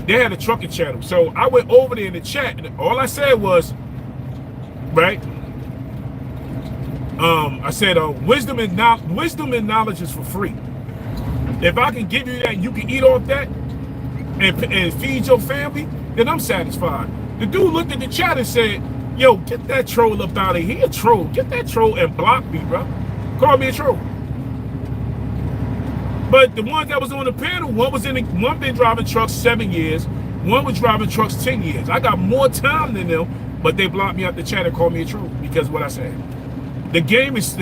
they had a trucking channel. So I went over there in the chat, and all I said was, right? I said, wisdom and knowledge is for free. If I can give you that, you can eat off that and feed your family, then I'm satisfied. The dude looked at the chat and said, yo, get that troll up out of here. He a troll. Get that troll and block me, bro. Call me a troll. But the ones that was on the panel, one been driving trucks 7 years, one was driving trucks 10 years. I got more time than them, but they blocked me out the chat and called me a troll because of what I said. The game is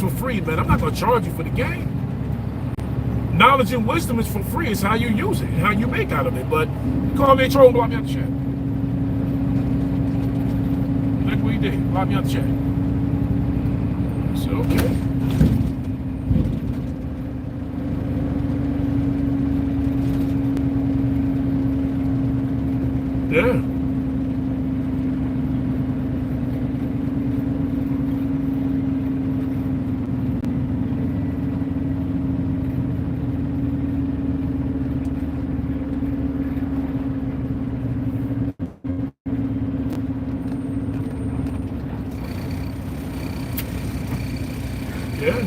for free, man. I'm not gonna charge you for the game. Knowledge and wisdom is for free. It's how you use it and how you make out of it. But call me a troll and block me out the chat. Look what he did. Block me out the chat. So okay. Yeah. Yeah.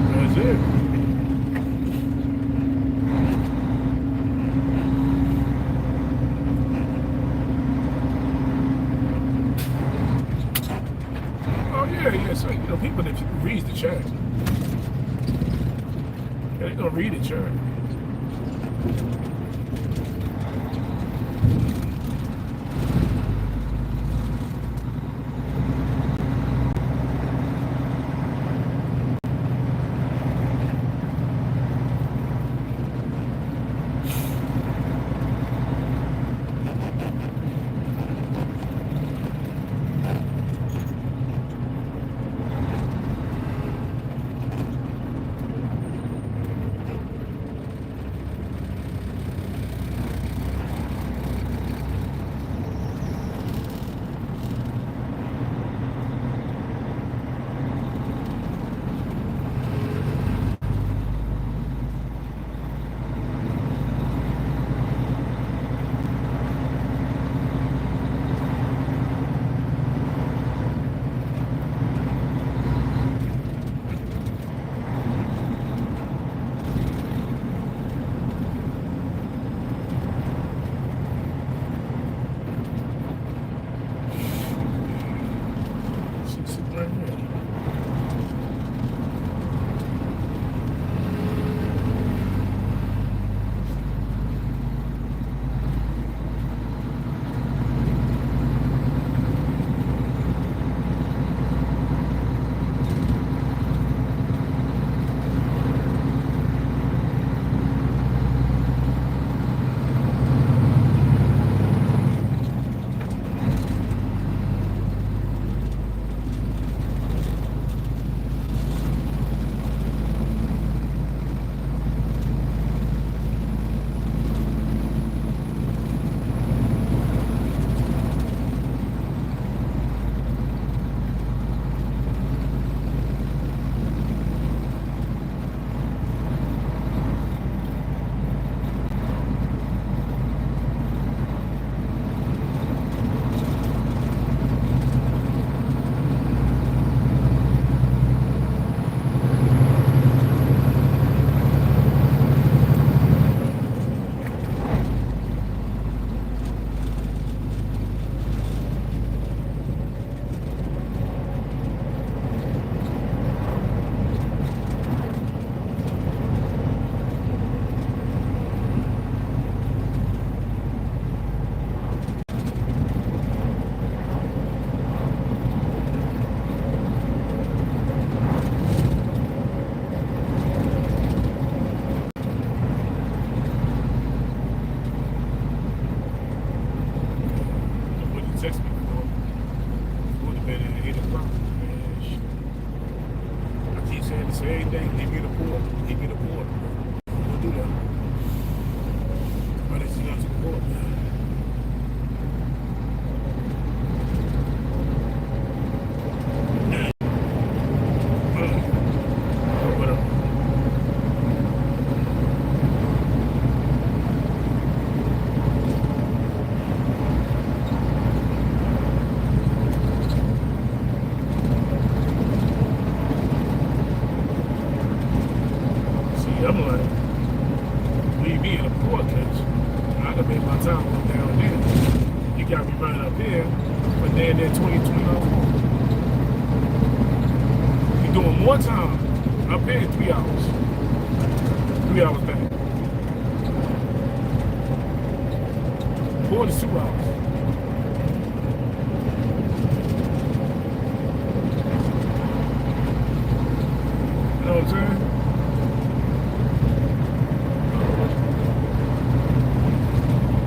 That's it. Oh yeah, yeah. So you know, people that reads the chat. They're gonna read it, sure. One time, I paid 3 hours. 3 hours back. 4 to 2 hours. You know what I'm saying?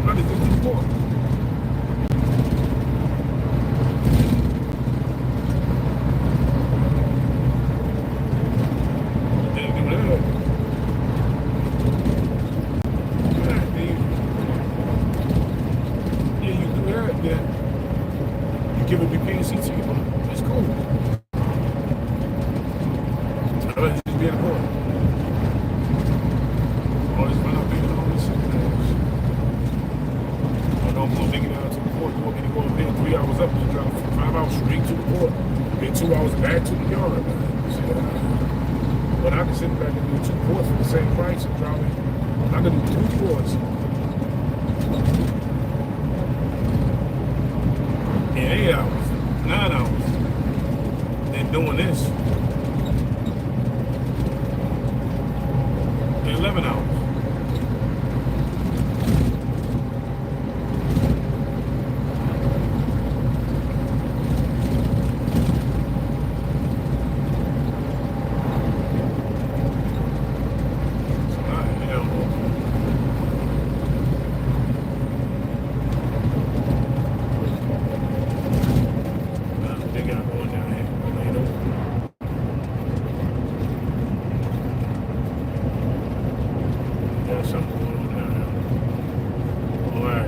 I did this before.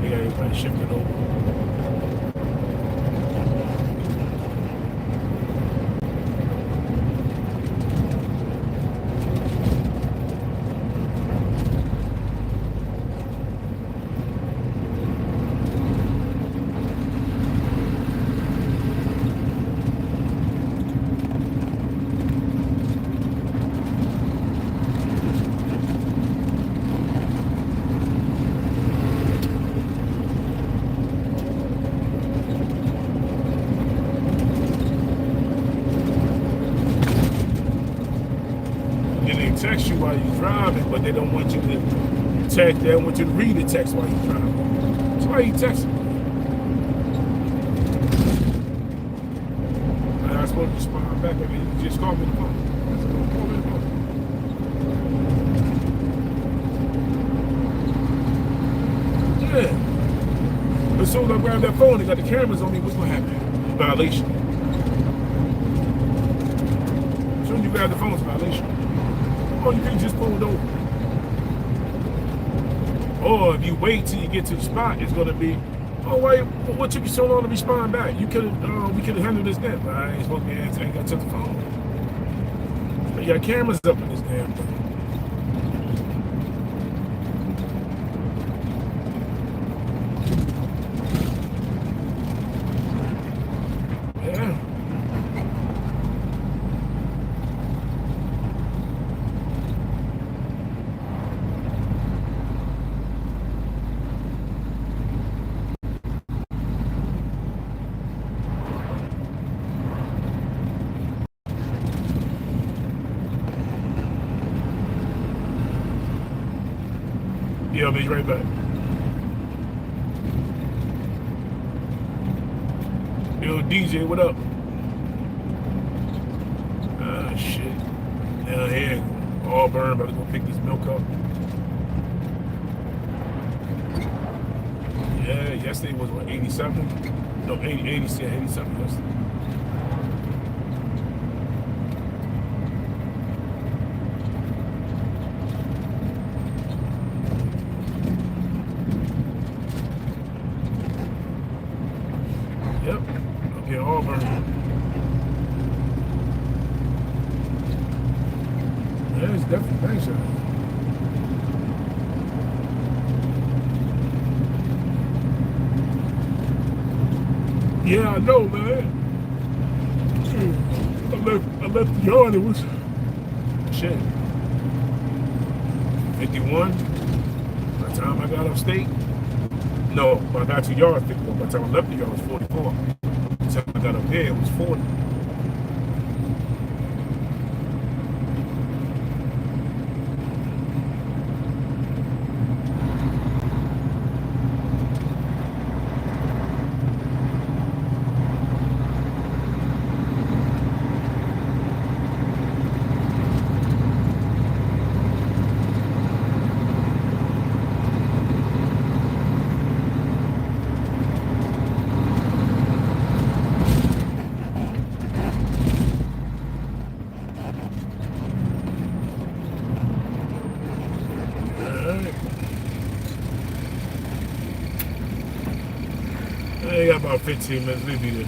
Hopefully everybody shifted over. Text you while you're driving, but they don't want you to text. They don't want you to read the text while you're driving. So why you texting? I was supposed to respond back. I mean, you just call me the phone. I said, "Don't call me the phone." Yeah. As soon as I grab that phone, they got the cameras on me. What's gonna happen? Violation. As soon as you grab the phone, it's a violation. Or you can just pull it over. Or if you wait till you get to the spot, it's gonna be, oh wait, what took you so long to respond back? You could have, we could have handled this then, but I ain't supposed to be answering. I ain't got to the phone. But you got cameras up in this damn thing. Yeah. Yeah, I'll be right back. Yo, DJ, what up? Ah, shit. Down here, Auburn, about to go pick this milk up. Yeah, yesterday was what, 87? No, 87 yesterday. Yep. Okay, Auburn. Yeah, it's definitely nice out here. Yeah, I know, man. I left the yard. It was shit. 51. By the time I got upstate. No, when I got to the yard, 51. By the time I left the yard, it was 44. By the time I got up here, it was 40. I got about 15 minutes, we'll be there.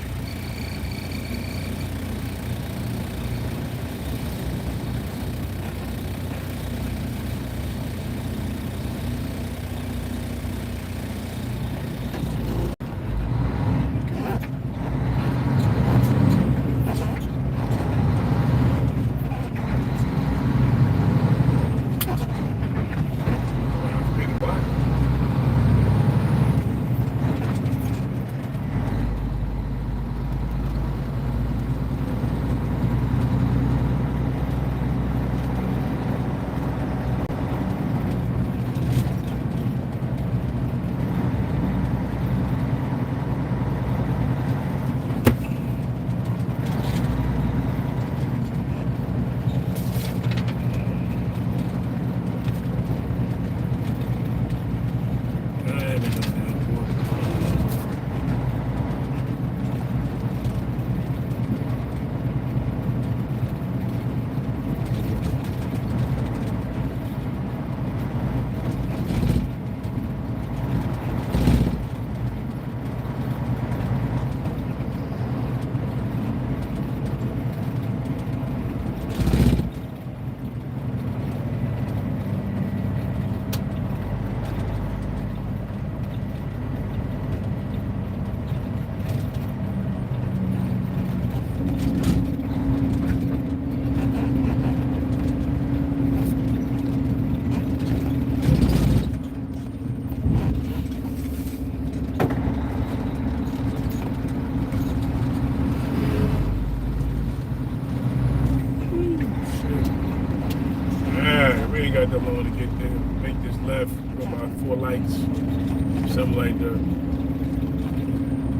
lights, something like that.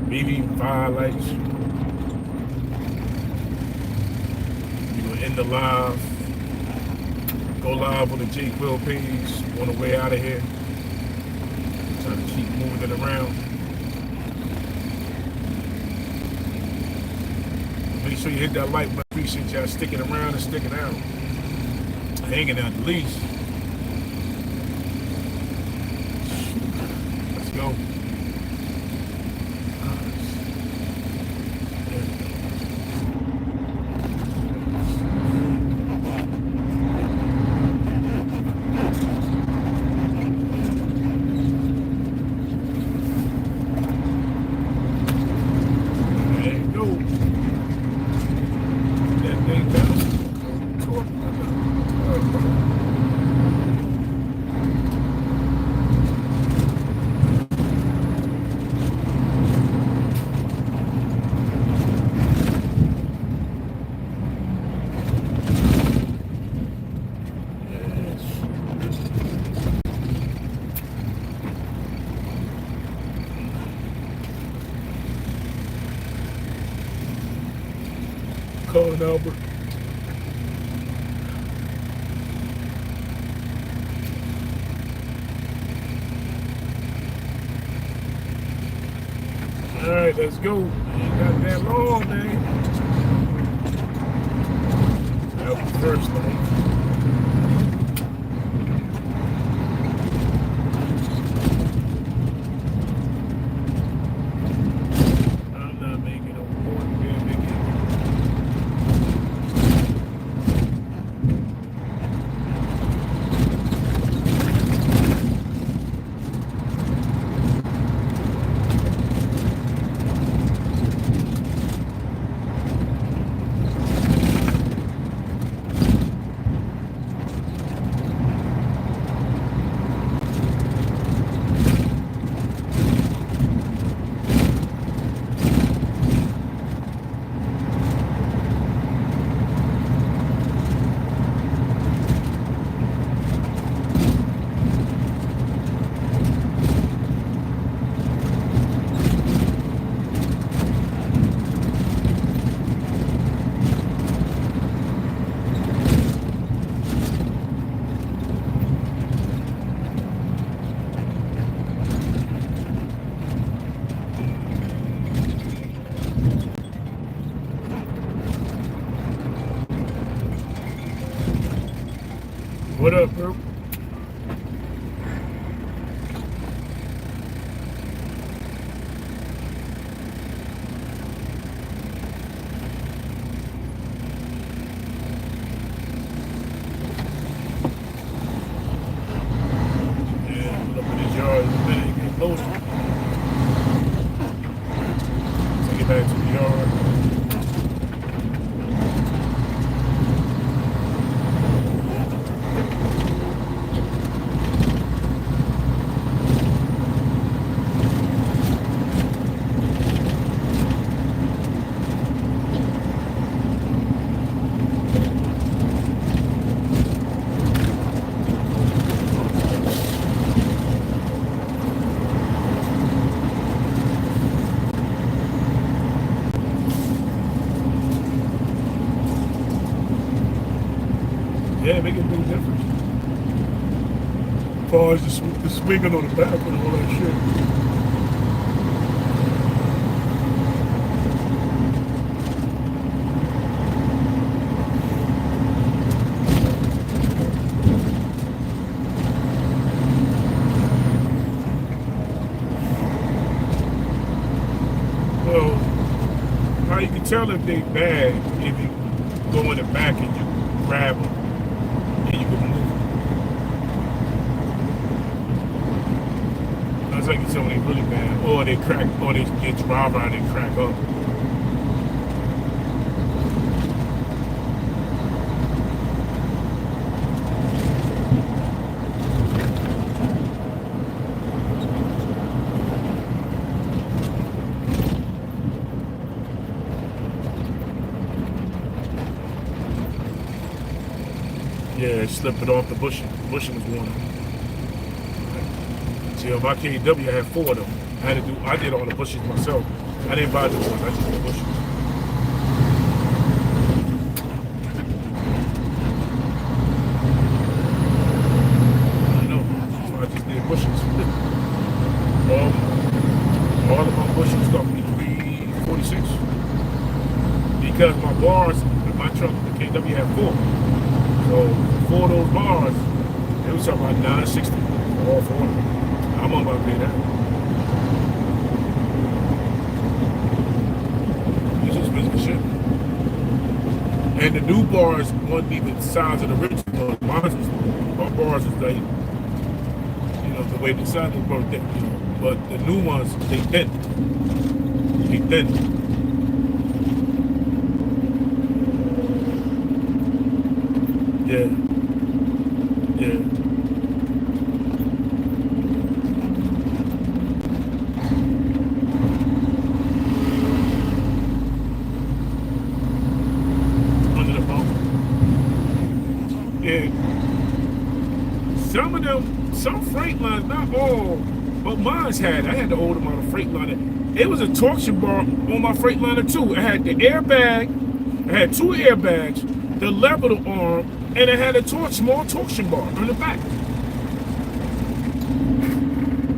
Maybe even 5 lights. You know, end the live. Go live on the J Quill page on the way out of here. Trying to keep moving it around. Make sure you hit that like button. Appreciate y'all sticking around and sticking out. Hanging out the least. Let's go. Calling Albert. All right, let's go. Ain't got that long, man. That was the first night. What up, bro? Back to the yard. Yeah, make a big difference. As far as the swinging on the back and all that shit. Well, how you can tell if they bad if you go in the back and you grab them. And you can move. That's like you tell when they really bad, or they crack, or they get drive around and crack up. Yeah, slip it off the bushing. The bushing was worn. Yeah, my KW I had 4 of them. I did all the bushes myself. I didn't buy the ones, I just did bushes. I know. So I just did bushes. All of my bushes got me 346. Because my bars, my truck, the KW had 4. So 4 of those bars, it was talking about 960 for all 4 of them. I'm about to pay that. It's expensive shit. And the new bars wasn't even the size of the original ones. My bars is like, you know, the way the size of the bar thick, you know. But the new ones, they thin. They thin. Yeah. Yeah. Under the bump. Yeah. Some of them, some freight lines, not all, but mine's had. I had the old amount of Freightliner. It was a torsion bar on my Freightliner too. It had the airbag. It had 2 airbags, the lever arm, and it had a small torsion bar on the back.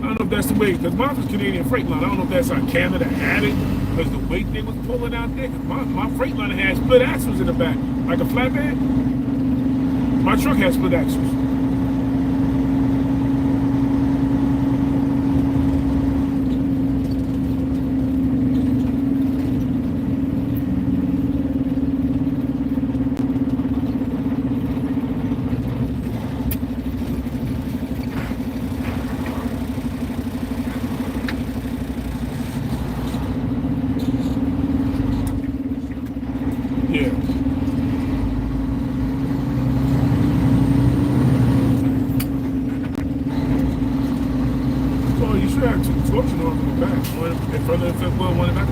I don't know if that's the way, because mine was Canadian Freightliner. I don't know if that's how Canada had it, because the weight they was pulling out there. My Freightliner had split axles in the back, like a flatbed. My truck had split axles. Yeah. So you should have 2 torsion arms in the back. One in front of the fifth wheel, one in the back.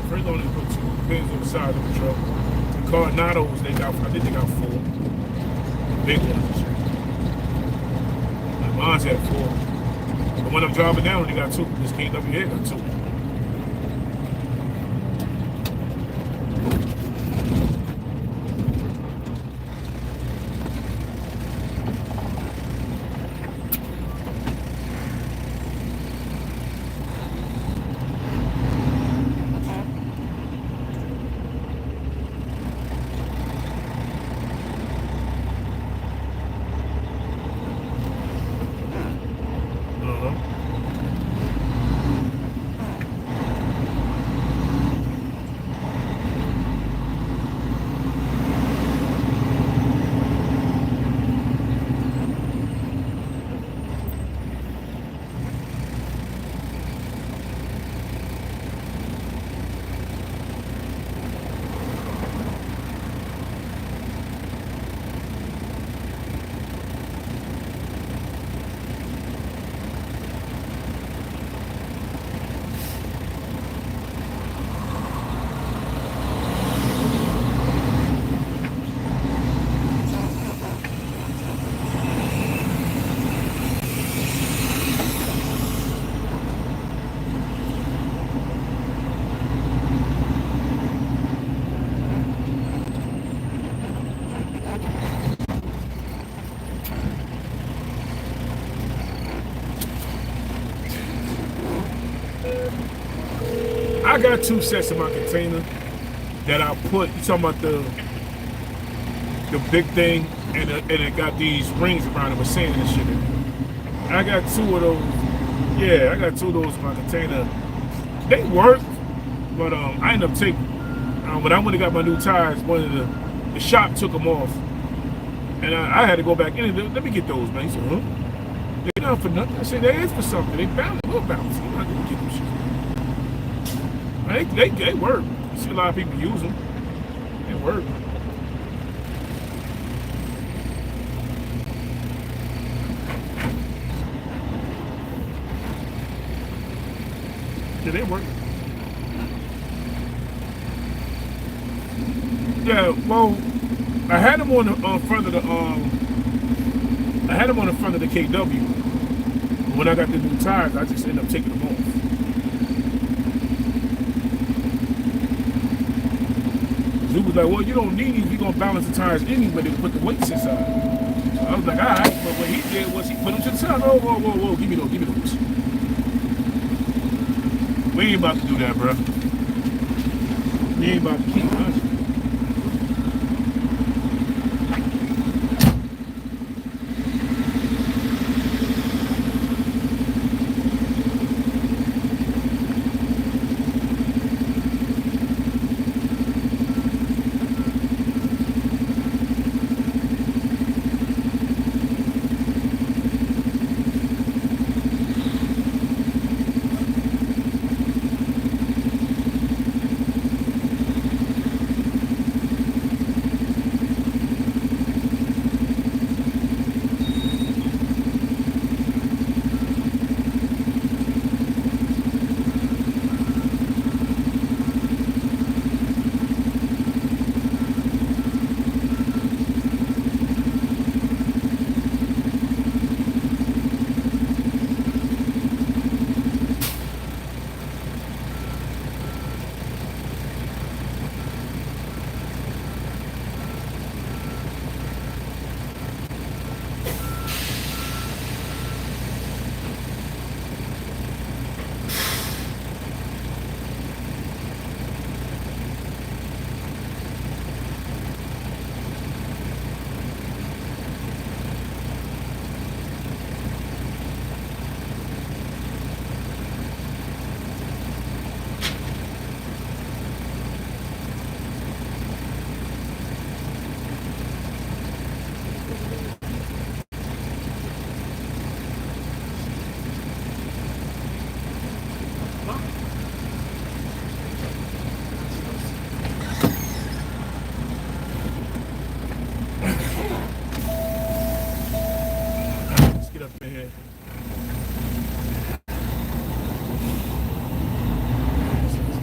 First only put 2 pins on the side of the truck. The Cardinados, I think they got 4. Big ones and shit. Mine's had 4. But when I'm driving down, they got 2. This KW here got 2. I got 2 sets in my container that I put. You talking about the big thing, and it got these rings around it with sand and shit in it. I got 2 of those. Yeah, I got 2 of those in my container. They work, but I ended up taking. When I went and got my new tires, one of the shop took them off, and I had to go back in and let me get those, man. He said, huh? They're not for nothing. I said, they is for something. They balance, will balance. You're not gonna get them shit. They work. You see a lot of people use them. They work. Yeah, they work. Yeah, well, I had them on the front of the I had them on the front of the KW. But when I got the new tires, I just ended up taking them off. Zoo was like, well, you don't need these. We're going to balance the tires anyway to put the weights inside. So I was like, all right. But what he did was he put them to the side. Oh, whoa, whoa, whoa. Give me those. We ain't about to do that, bro. We ain't about to keep us.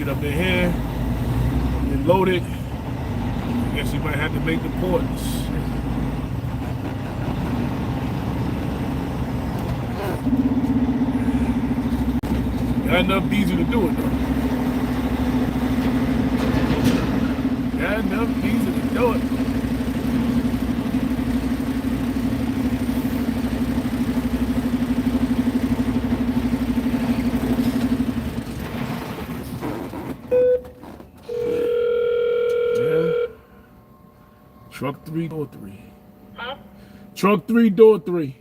Up in here and load it. I guess you might have to make the ports. Got enough diesel to do it though. Got enough diesel to do it. Truck 3, door 3. Huh? Truck 3, door 3.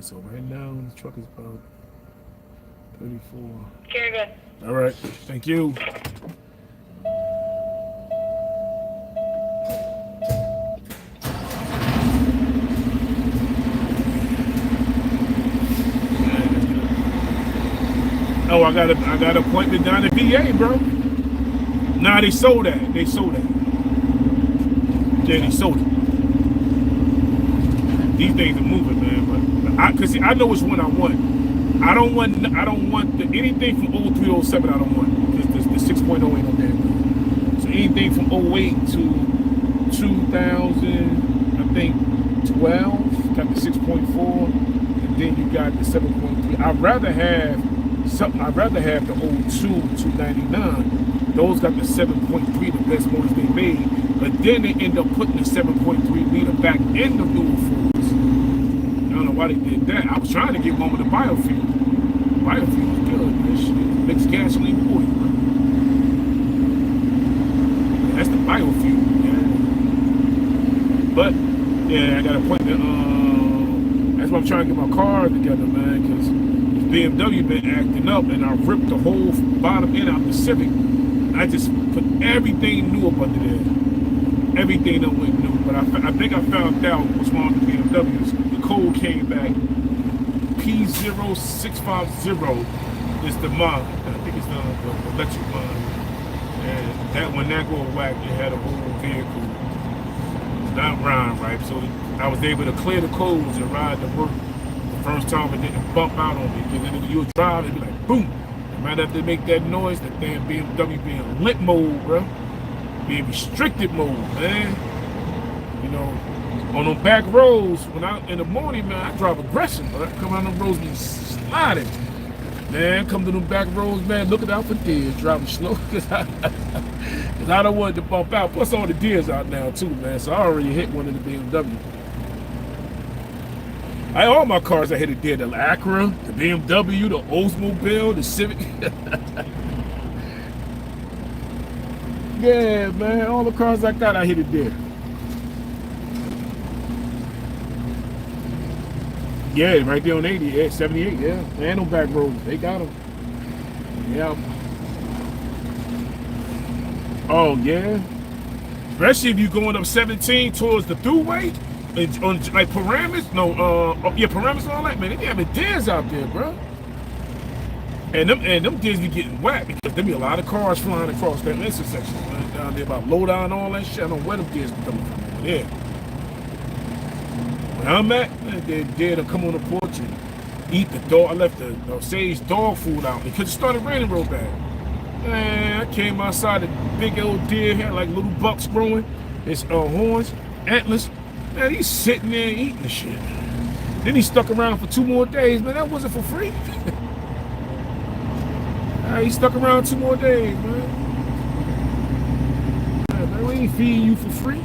So right now the truck is about 34. Very good. All right. Thank you. Oh, I got an appointment down at VA, bro. Nah, they sold that. Yeah, they sold it. These things are moving, man. But cause I know which one I want. I don't want anything from 0307. I don't want. The 6.0 ain't on there. So anything from 08 to 2000, I think 12 got the 6.4, and then you got the 7.3. I'd rather have the 02 299. Those got the 7.3, the best motors they made. But then they end up putting the 7.3 liter back in the dual fuels. I don't know why they did that. I was trying to get one with the biofuel. Biofuel was good. That shit mixed gasoline for you, bro. That's the biofuel, yeah. But yeah, I got an appointment. That's why I'm trying to get my car together, man, because BMW been acting up, and I ripped the whole bottom end out the Civic. I just put everything new up under there. Everything that went new. But I think I found out what's wrong with the BMWs. The code came back. P0650 is the mod. I think it's the electric mod. And that when that go whack, it had a whole vehicle. It's not rhyme right. So I was able to clear the codes and ride to work. First time it didn't bump out on me, because then when you would drive, it'd be like boom. And right after they make that noise, that damn BMW be in limp mode, bro. be in restricted mode, man. You know, on them back roads, when I in the morning, man, I drive aggressive. But I come out on them roads, be sliding. Man, come to them back roads, man, looking out for deers, driving slow, because I don't want it to bump out. Plus all the deers out now too, man, so I already hit one in the BMW. All my cars I hit a deer, the Acura, the BMW, the Oldsmobile, the Civic. Yeah, man, all the cars I got, I hit a deer. Yeah, right there on 80, yeah, 78, yeah. And on back roads, they got them. Yeah. Oh, yeah. Especially if you're going up 17 towards the throughway, and on like Paramus, Paramus and all that, man, they be having deers out there, bro. And them deers be getting whacked because there be a lot of cars flying across that intersection, man, down there about low down and all that shit. I don't know where them deers be coming from over there. Where I'm at, man, they're dead to come on the porch and eat the dog. I left the Sage dog food out because it started raining real bad. Man, I came outside, the big old deer had like little bucks growing, his horns, antlers. Man, he's sitting there eating the shit. Then he stuck around for 2 more days. Man, that wasn't for free. He stuck around 2 more days, man. Man, we ain't feeding you for free.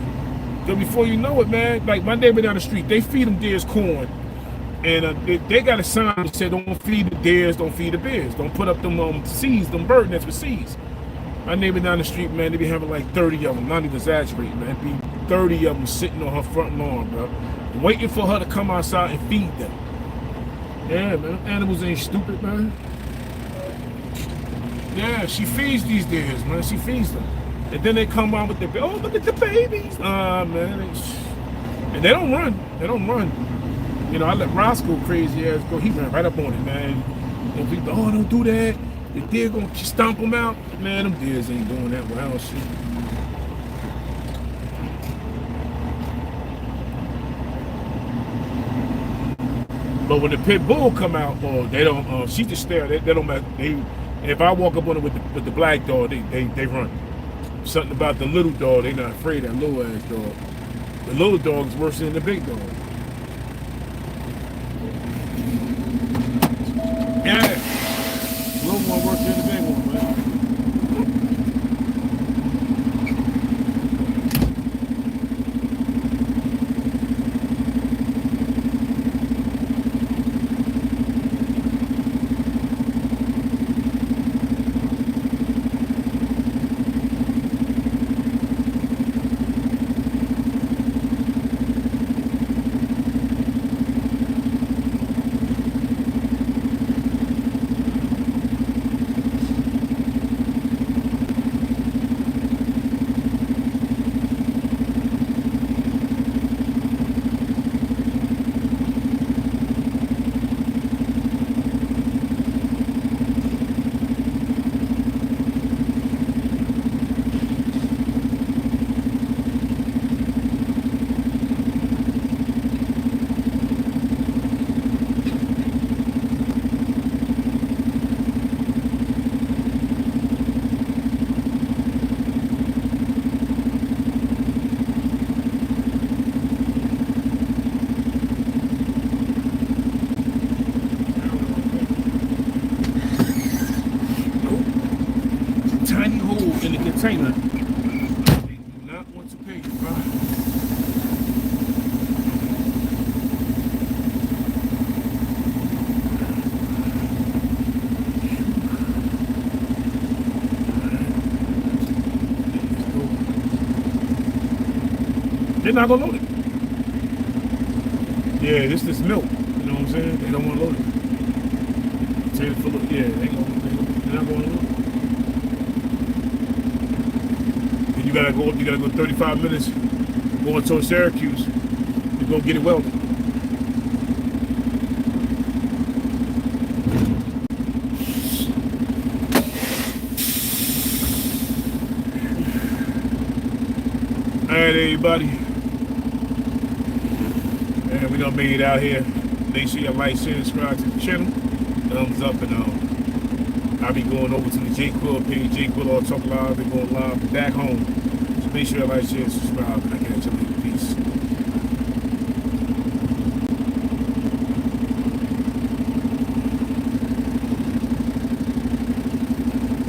Because before you know it, man, like my neighbor down the street, they feed them deers corn. And they got a sign that said, don't feed the deers, don't feed the bears. Don't put up them seeds, them bird nets with seeds. My neighbor down the street, man, they be having like 30 of them, not even exaggerating, man. Be 30 of them sitting on her front lawn, bro, waiting for her to come outside and feed them. Yeah, man, animals ain't stupid, man. Yeah, she feeds these deers, man. She feeds them. And then they come out with the, oh, look at the babies. Man. And they don't run. They don't run. You know, I let Roscoe crazy ass go. He ran right up on it, man. And people, oh, don't do that. The deer gonna stomp them out. Man, them deers ain't doing that wild shit. But when the pit bull come out, they don't. She just stare. They don't matter. If I walk up on it with the black dog, they run. Something about the little dog, they not afraid of that little ass dog. The little dog's worse than the big dog. Yeah. The little one worse than the big one, man. Container. They do not want to pay you fine. They're not gonna load it. Yeah, this is milk. You know what I'm saying? They don't want to load it. Potato full of, yeah, they're not gonna load it. You gotta go 35 minutes going towards Syracuse to go get it welded. Alright, everybody. And we done made it out here. Make sure you like, share, and subscribe to the channel. Thumbs up, and I'll be going over to the J Quill page, J Quill All Talk Live. They're going live back home. Make sure you like, share, subscribe.